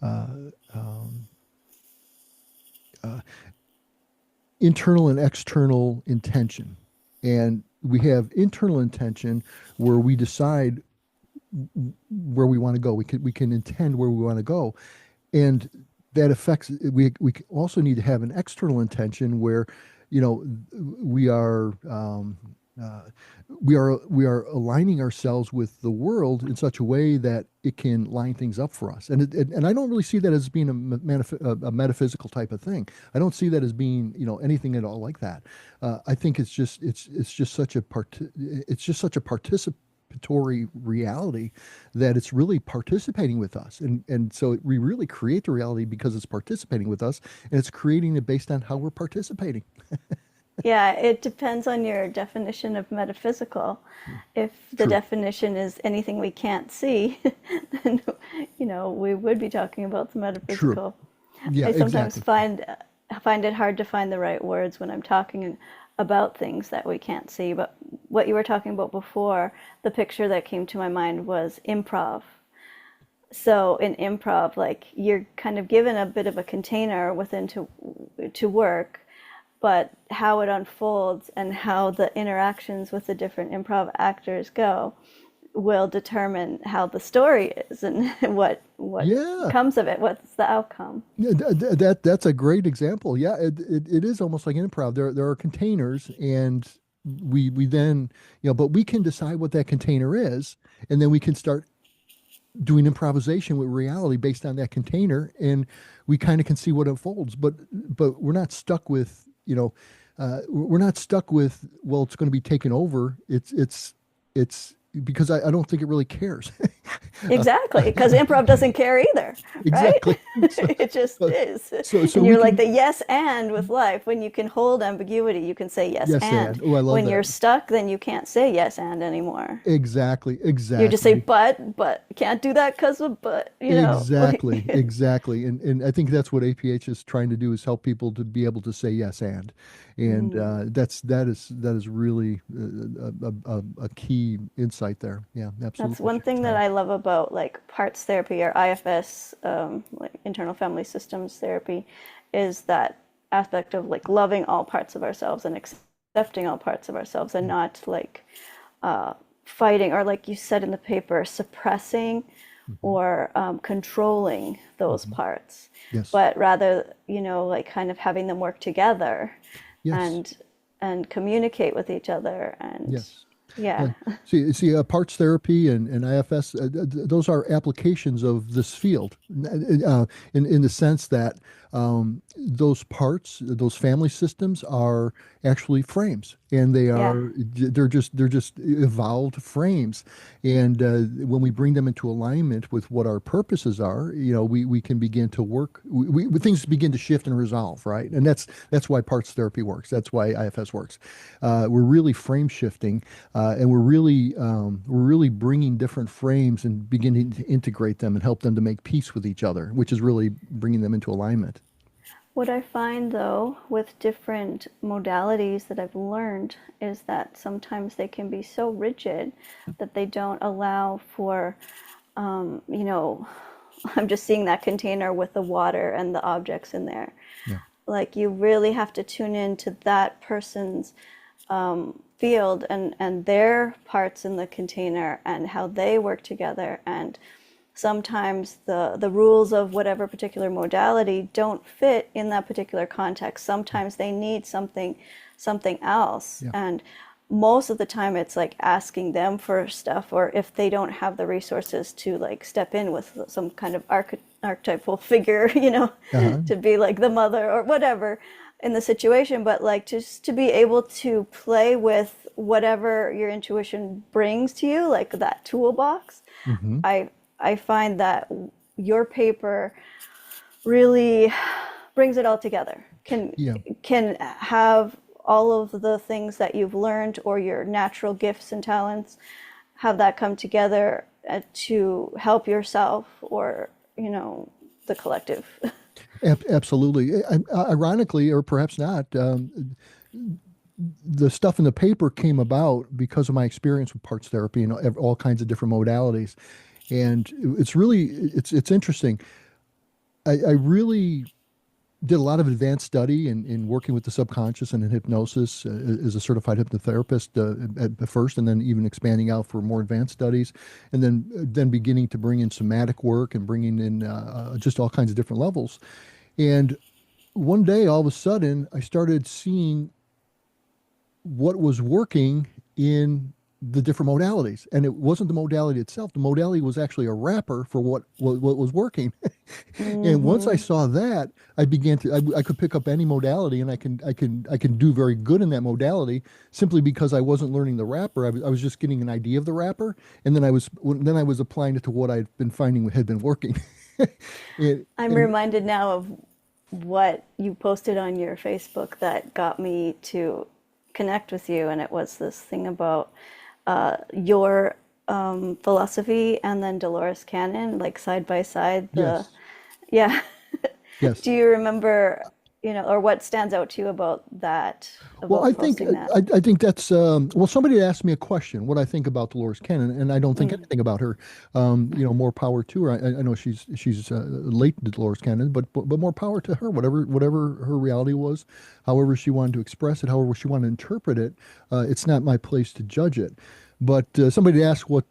uh, um, uh, internal and external intention. And we have internal intention where we decide where we want to go. We can intend where we want to go, and that affects. We also need to have an external intention where, you know, we are. Uh, we are aligning ourselves with the world in such a way that it can line things up for us, and I don't really see that as being a metaphysical type of thing. I don't see that as being anything at all like that. I think it's just such a participatory reality that it's really participating with us, and so we really create the reality because it's participating with us, and it's creating it based on how we're participating. Yeah, it depends on your definition of metaphysical. If the True. definition is anything we can't see, then we would be talking about the True. metaphysical. Yeah, I sometimes exactly. find it hard to find the right words when I'm talking about things that we can't see. But what you were talking about before, the picture that came to my mind was improv. So in improv, like you're kind of given a bit of a container within to work, but how it unfolds and how the interactions with the different improv actors go will determine how the story is and what Yeah. comes of it, what's the outcome. Yeah, that's a great example. Yeah, it is almost like an improv. There are containers, and we then but we can decide what that container is, and then we can start doing improvisation with reality based on that container, and we kind of can see what unfolds. But we're not stuck with we're not stuck with, well, it's going to be taken over. It's because I don't think it really cares. Uh, Exactly, because improv doesn't care either, right? exactly. So, It just so is. so And we you're like can. the yes and with life. When you can hold ambiguity, you can say yes Yes, and. and oh, I love When that. you're stuck, then you can't say yes and anymore. Exactly, You just say exactly, but can't do that because of but. exactly, exactly. And I think that's what APH is trying to do, is help people to be able to say yes and Mm. that is really a key insight there. Yeah, That's absolutely, one thing that Chantelle. I love about like parts therapy or IFS, like internal family systems therapy, is that aspect of like loving all parts of ourselves and accepting all parts of ourselves and not like uh, fighting or like you said in the paper, suppressing Hmm. or controlling those Hmm. parts, Yes. but rather, like kind of having them work together Yes. and communicate with each other. And Yes. yeah, Yeah. See, parts therapy and IFS, those are applications of this field, in the sense that those parts, those family systems, are actually frames, and yeah, they're just evolved frames. And when we bring them into alignment with what our purposes are, we can begin to work. Things begin to shift and resolve, right? And that's why parts therapy works. That's why IFS works. We're really frame shifting, and we're really bringing different frames and beginning to integrate them and help them to make peace with each other, which is really bringing them into alignment. what I find though with different modalities that I've learned is that sometimes they can be so rigid that they don't allow for, you know, I'm just seeing that container with the water and the objects in there. Yeah. Like you really have to tune into that person's field and their parts in the container and how they work together. And sometimes the rules of whatever particular modality don't fit in that particular context. Sometimes they need something else. Yeah. And most of the time it's like asking them for stuff, or if they don't have the resources to like step in with some kind of archetypal figure, Uh-huh. to be like the mother or whatever in the situation, but like just to be able to play with whatever your intuition brings to you, like that toolbox. Hmm. I I find that your paper really brings it all together. Yeah. Can have all of the things that you've learned or your natural gifts and talents, have that come together to help yourself or, the collective. Absolutely. Ironically, or perhaps not, the stuff in the paper came about because of my experience with parts therapy and all kinds of different modalities. And it's interesting. I really did a lot of advanced study in working with the subconscious and in hypnosis, as a certified hypnotherapist, at first, and then even expanding out for more advanced studies, and then beginning to bring in somatic work and bringing in just all kinds of different levels. And one day, all of a sudden, I started seeing what was working in the different modalities, and it wasn't the modality itself. The modality was actually a wrapper for what was working. And once I Hmm. saw that, I began to I could pick up any modality, and I can do very good in that modality, simply because I wasn't learning the wrapper. I was just getting an idea of the wrapper, and then I was applying it to what I'd been finding had been working. and, I'm and reminded now of what you posted on your Facebook that got me to connect with you, and it was this thing about your philosophy and then Dolores Cannon, like side by side. yes, Yeah. yes. Do you remember, or what stands out to you about that, Well, about I think posting that? I think that's well. Somebody asked me a question, what I think about Dolores Cannon, and I don't think Mm. anything about her. More power to her. I know she's late to Dolores Cannon, but more power to her. Whatever her reality was, however she wanted to express it, however she wanted to interpret it, it's not my place to judge it. But somebody asked what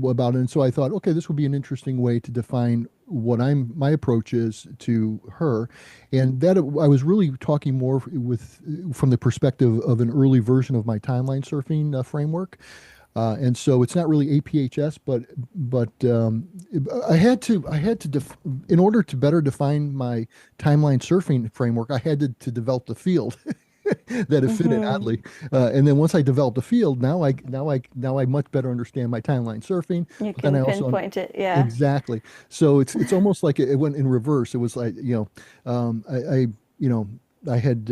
about it, and so I thought, okay, this would be an interesting way to define what my approach is to her, and that I was really talking more from the perspective of an early version of my timeline surfing framework. And so it's not really APHS, but in order to better define my timeline surfing framework, I had to develop the field that it fit in, Hmm. oddly. And then once I developed the field, now I much better understand my timeline surfing. You But then can I also pinpoint it, yeah. exactly. So it's almost like it went in reverse. It was like, you know I had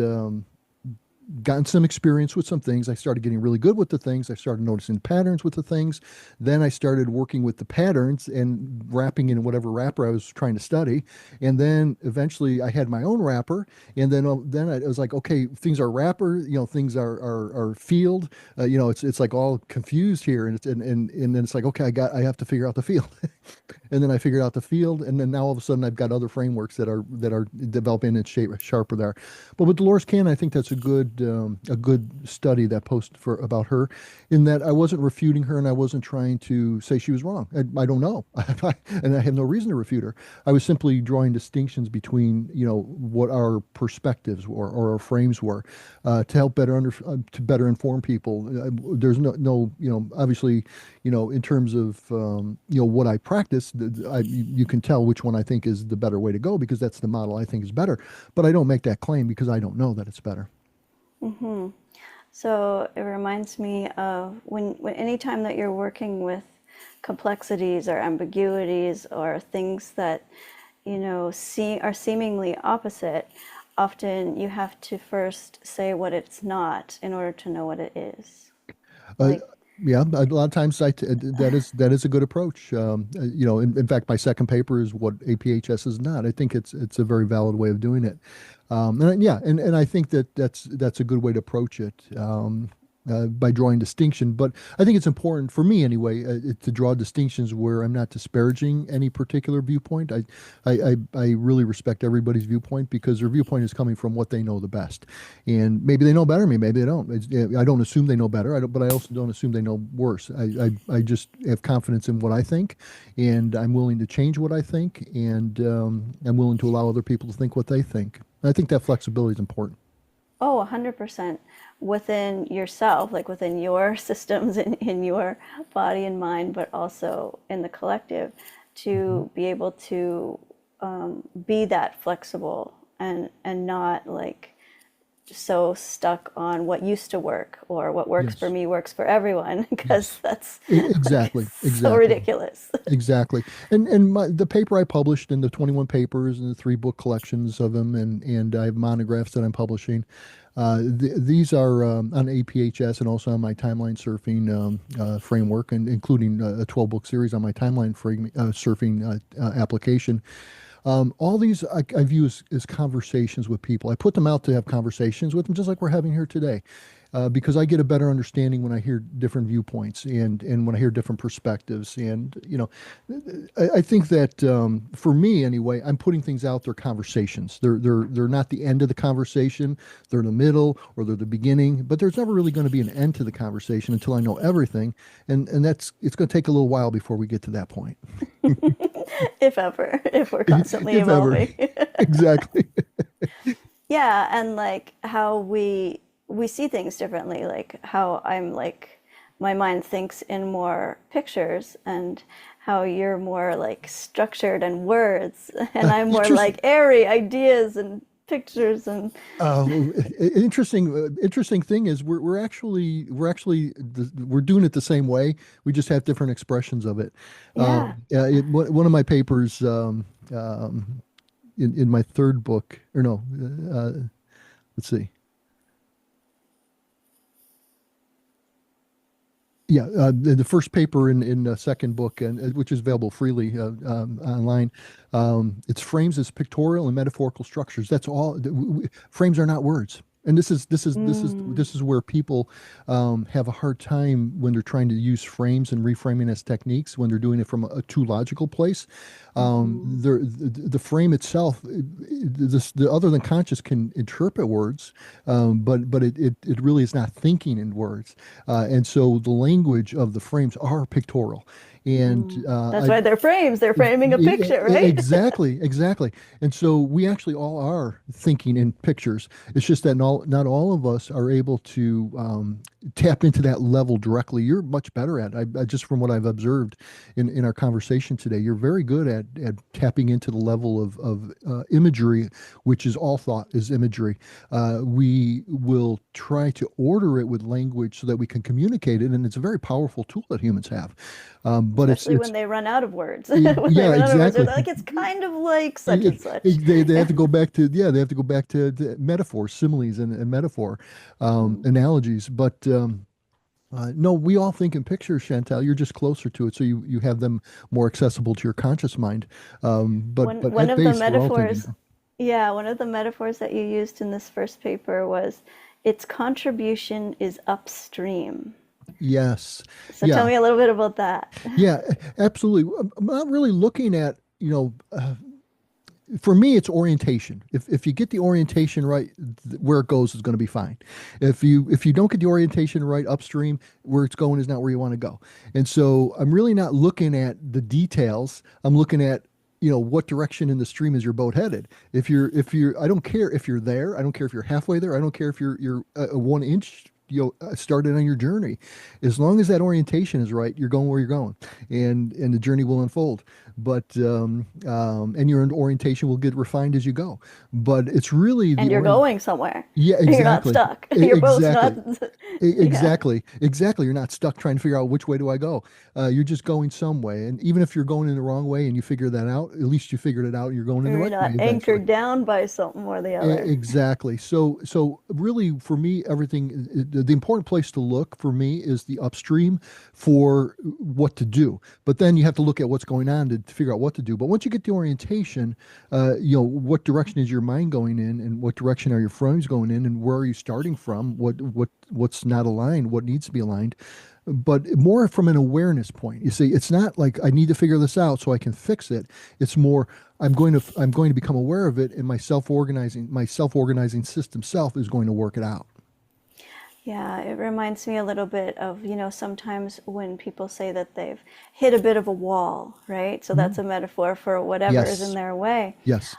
gotten some experience with some things. I started getting really good with the things. I started noticing patterns with the things. Then I started working with the patterns and wrapping in whatever wrapper I was trying to study. And then eventually I had my own wrapper. And then I was like, okay, things are wrapper, things are field. It's like all confused here. And then it's like, okay, I have to figure out the field. And then I figured out the field, and then now all of a sudden I've got other frameworks that are developing and sharper there. But with Dolores Cannon, I think that's a good study, that post for about her, in that I wasn't refuting her and I wasn't trying to say she was wrong. I don't know, and I have no reason to refute her. I was simply drawing distinctions between, what our perspectives or our frames were, to help to better inform people. There's no, obviously, in terms of, what I practice, you can tell which one I think is the better way to go because that's the model I think is better. But I don't make that claim because I don't know that it's better. So it reminds me of when anytime that you're working with complexities or ambiguities or things that, are seemingly opposite, often you have to first say what it's not in order to know what it is. Uh, Like, yeah, a lot of times that is a good approach. In fact, my second paper is what APHS is not. I think it's a very valid way of doing it. And I think that's a good way to approach it. By drawing distinction. But I think it's important for me anyway, to draw distinctions where I'm not disparaging any particular viewpoint. I really respect everybody's viewpoint because their viewpoint is coming from what they know the best. And maybe they know better than me, maybe they don't. I don't assume they know better, but I also don't assume they know worse. I just have confidence in what I think, and I'm willing to change what I think, and I'm willing to allow other people to think what they think. I think that flexibility is important. oh, 100% within yourself, like within your systems in your body and mind, but also in the collective, Mhm. to be able to be that flexible and not like so stuck on what used to work or what works for Yes. me works for everyone because Yes. that's like Exactly. so Exactly. ridiculous. Exactly. And the paper I published in the 21 papers and the three book collections of them, and I have monographs that I'm publishing. These are on APHS and also on my timeline surfing framework, and including a 12-book series on my timeline surfing application. All these I view as conversations with people. I put them out to have conversations with them, just like we're having here today, because I get a better understanding when I hear different viewpoints and when I hear different perspectives. And I think that for me anyway, I'm putting things out there, conversations. They're not the end of the conversation. They're the middle or they're the beginning. But there's never really going to be an end to the conversation until I know everything, and it's going to take a little while before we get to that point, If ever, if we're constantly if ever. evolving. Exactly. Yeah, and like how we see things differently, like how I'm like my mind thinks in more pictures and how you're more like structured and words and I'm more Interesting. like airy ideas and pictures and Interesting thing is we're doing it the same way. We just have different expressions of it. yeah. One of my papers in my third book, or no, let's see. Yeah, the first paper in the second book, and which is available freely online, it's frames as pictorial and metaphorical structures. That's all. Frames are not words, and Mm, this is where people have a hard time when they're trying to use frames and reframing as techniques when they're doing it from a too logical place. mhm. The frame itself, the other than conscious can interpret words, but it really is not thinking in words. And so the language of the frames are pictorial. And That's why they're frames. They're framing a picture, right? exactly, exactly. And so we actually all are thinking in pictures. It's just that not all of us are able to tap into that level directly. You're much better at it. Just from what I've observed in our conversation today. You're very good at tapping into the level of imagery, which is all thought is imagery. We will try to order it with language so that we can communicate it, and it's a very powerful tool that humans have. But Especially when it's they run out of words. When they yeah, run out of words, they're exactly. like, it's kind of like such and such. They have to go back to they have to go back to the metaphors, similes, and metaphor analogies. But no, we all think in pictures, Chantal. You're just closer to it, so you have them more accessible to your conscious mind. But One at of the base, we're all thinking. metaphors, yeah, one of the metaphors that you used in this first paper was its contribution is upstream. Yes. So tell Yeah. me a little bit about that. Yeah, absolutely. I'm not really looking at, for me, it's orientation. If you get the orientation right, where it goes is going to be fine. If you don't get the orientation right upstream, where it's going is not where you want to go. And so I'm really not looking at the details. I'm looking at what direction in the stream is your boat headed. I don't care if you're there. I don't care if you're halfway there. I don't care if you're 1 inch. Started on your journey, as long as that orientation is right, you're going where you're going, and the journey will unfold. But and your orientation will get refined as you go. But it's really the And you're orient. going somewhere. Yeah, You're not exactly. stuck. Your boat's not, Exactly. yeah. Exactly. You're not stuck trying to figure out which way do I go. You're just going some way. And even if you're going in the wrong way and you figure that out, at least you figured it out. You're going in the You're right way not eventually. anchored down by something or the other. Exactly. So really, for me, everything, the important place to look for me is the upstream for what to do. But then you have to look at what's going on to figure out what to do. But once you get the orientation, what direction is your mind going in, and what direction are your frames going in, and where are you starting from? What's not aligned? What needs to be aligned? But more from an awareness point. You see, it's not like I need to figure this out so I can fix it. It's more I'm going to become aware of it, and my self organizing system self is going to work it out. Yeah, it reminds me a little bit of, sometimes when people say that they've hit a bit of a wall, right? So that's Mhm. a metaphor for whatever is in Yes. their way. Yes.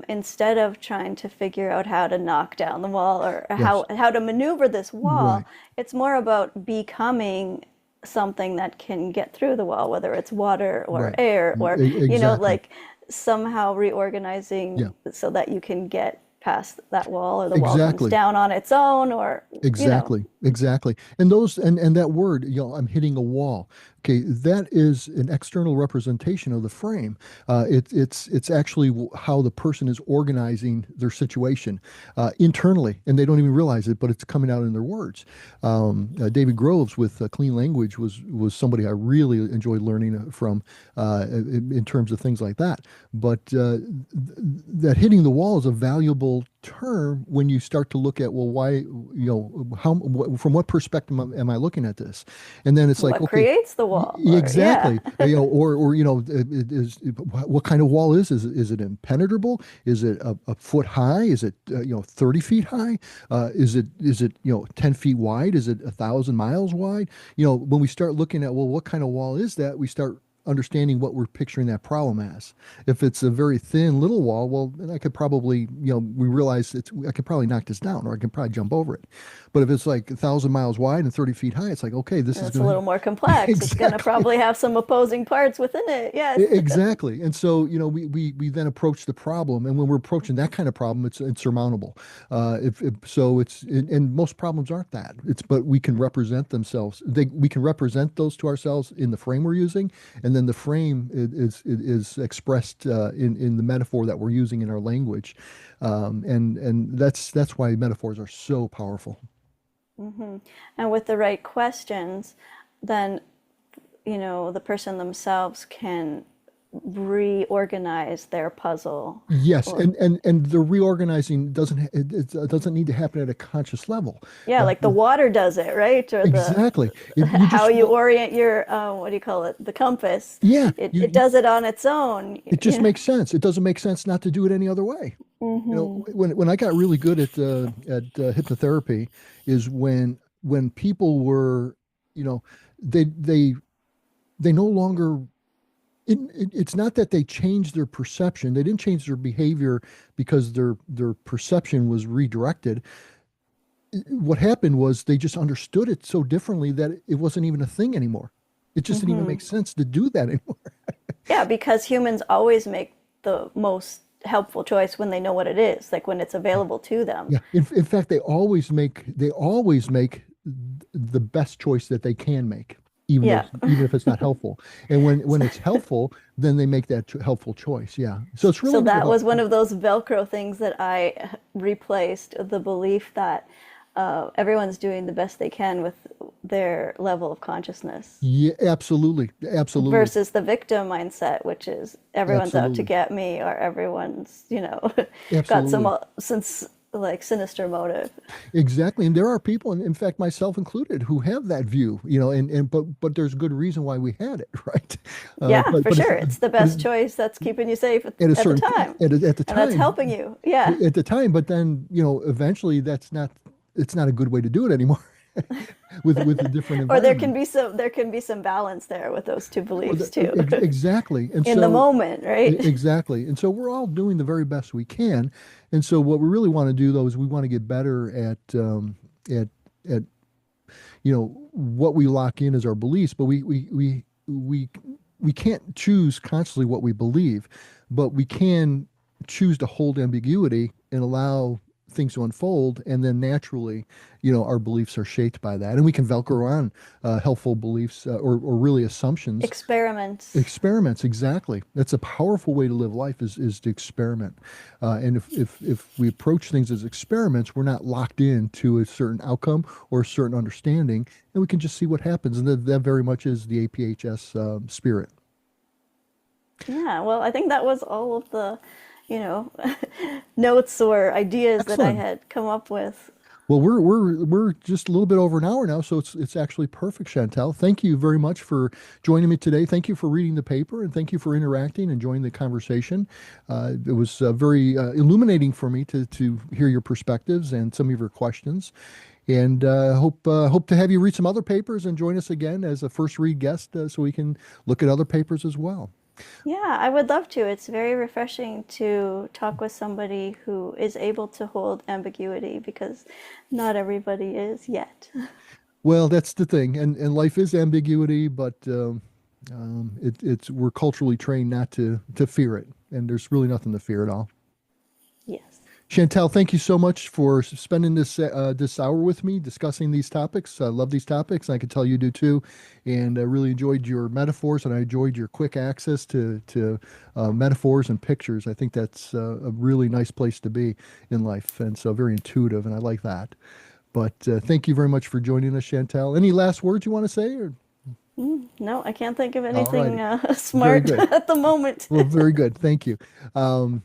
Instead of trying to figure out how to knock down the wall or Yes. how to maneuver this wall, Right. it's more about becoming something that can get through the wall, whether it's water or Right. air or, Exactly. like somehow reorganizing Yeah. so that you can get past that wall or the wall comes Exactly. down on its own or, you know. Exactly, exactly. And that word, I'm hitting a wall. Okay, that is an external representation of the frame. It's actually how the person is organizing their situation internally, and they don't even realize it, but it's coming out in their words. David Groves with Clean Language was somebody I really enjoyed learning from in terms of things like that. But that hitting the wall is a valuable term when you start to look at, well, why, from what perspective am I looking at this? And then it's like, What okay, creates the wall? Or, yeah. exactly. What kind of wall is it impenetrable? Is it a foot high? Is it 30 feet high? Is it 10 feet wide? Is it 1,000 miles wide? When we start looking at, well, what kind of wall is that? We start understanding what we're picturing that problem as. If it's a very thin little wall, well, then I could probably, we realize I could probably knock this down, or I can probably jump over it. But if it's like 1,000 miles wide and 30 feet high, it's like, okay, this And is it's a going little to more complex. It's going to exactly. probably have some opposing parts within it. Yes. Exactly. And so, we then approach the problem. And when we're approaching that kind of problem, it's insurmountable. If so, and most problems aren't that. But we can represent themselves. We can represent those to ourselves in the frame we're using. And then the frame is expressed in the metaphor that we're using in our language. And that's why metaphors are so powerful. And with the right questions, then, the person themselves can reorganize their puzzle. Yes, Or, and the reorganizing it doesn't need to happen at a conscious level. yeah, Uh, like the water does it, right? Or exactly. You how just you orient your, what do you call it? The compass. yeah, It does it on its own. it just makes sense. It doesn't make sense not to do it any other way. When I got really good at hypnotherapy is when people were, you know, they they they no longer it's not that they changed their perception. They didn't change their behavior because their perception was redirected. What happened was they just understood it so differently that it wasn't even a thing anymore. It just didn't even make sense to do that anymore. Yeah, because humans always make the most helpful choice when they know what it is, like when it's available to them. Yeah. In fact, they always make the best choice that they can make, Yeah. even if it's not helpful. And when it's helpful, then they make that helpful choice. Yeah. So it's So really not that about was one of those Velcro things that I replaced the belief that everyone's doing the best they can with their level of consciousness yeah, absolutely, absolutely, versus the victim mindset, which is everyone's out to absolutely, get me or everyone's, got absolutely. since like sinister motive. Exactly. And there are people, and in fact, myself included, who have that view, but there's good reason why we had it, right? Yeah, But for but if sure. It's the but best choice that's keeping you safe at a at the certain time. at the And that's time, helping you. Yeah. at the time, but then, eventually it's not a good way to do it anymore with a different Or environment. there can be some balance there with those two Well, beliefs too. exactly. And In the so moment, right? exactly. And so we're all doing the very best we can. And so what we really want to do though is we want to get better at at what we lock in as our beliefs, but we can't choose constantly what we believe, but we can choose to hold ambiguity and allow things to unfold, and then naturally, our beliefs are shaped by that, and we can velcro on helpful beliefs, or really assumptions. Experiments. Experiments, exactly. That's a powerful way to live life, is to experiment. And if we approach things as experiments, we're not locked into a certain outcome or a certain understanding, and we can just see what happens. And that very much is the APHS spirit. Yeah, well, I think that was all of the, you know, notes or ideas that I Excellent. had come up with. Well, we're just a little bit over an hour now, so it's actually perfect, Chantel. Thank you very much for joining me today. Thank you for reading the paper, and thank you for interacting and joining the conversation. It was very illuminating for me to hear your perspectives and some of your questions. And hope to have you read some other papers and join us again as a first read guest, so we can look at other papers as well. Yeah, I would love to. It's very refreshing to talk with somebody who is able to hold ambiguity because not everybody is yet. Well, that's the thing, and life is ambiguity, but it's we're culturally trained not to fear it, and there's really nothing to fear at all. Yes. Chantel, thank you so much for spending this hour with me discussing these topics. I love these topics. I can tell you do too, and I really enjoyed your metaphors, and I enjoyed your quick access to metaphors and pictures. I think that's a really nice place to be in life, and so very intuitive, and I like that. But thank you very much for joining us, Chantel. Any last words you want to say? Or? No, I can't think of All anything righty. Very smart good. at the moment. Well, very good. Thank you. And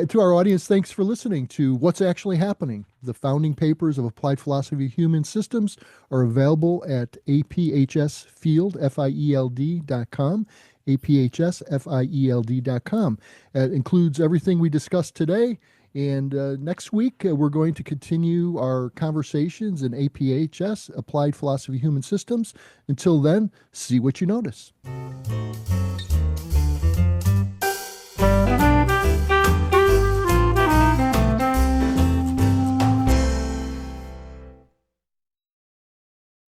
to our audience, thanks for listening to What's Actually Happening. The founding papers of Applied Philosophy of Human Systems are available at aphsfield.com. aphsfield.com. It includes everything we discussed today. And next week, we're going to continue our conversations in APHS, Applied Philosophy of Human Systems. Until then, see what you notice.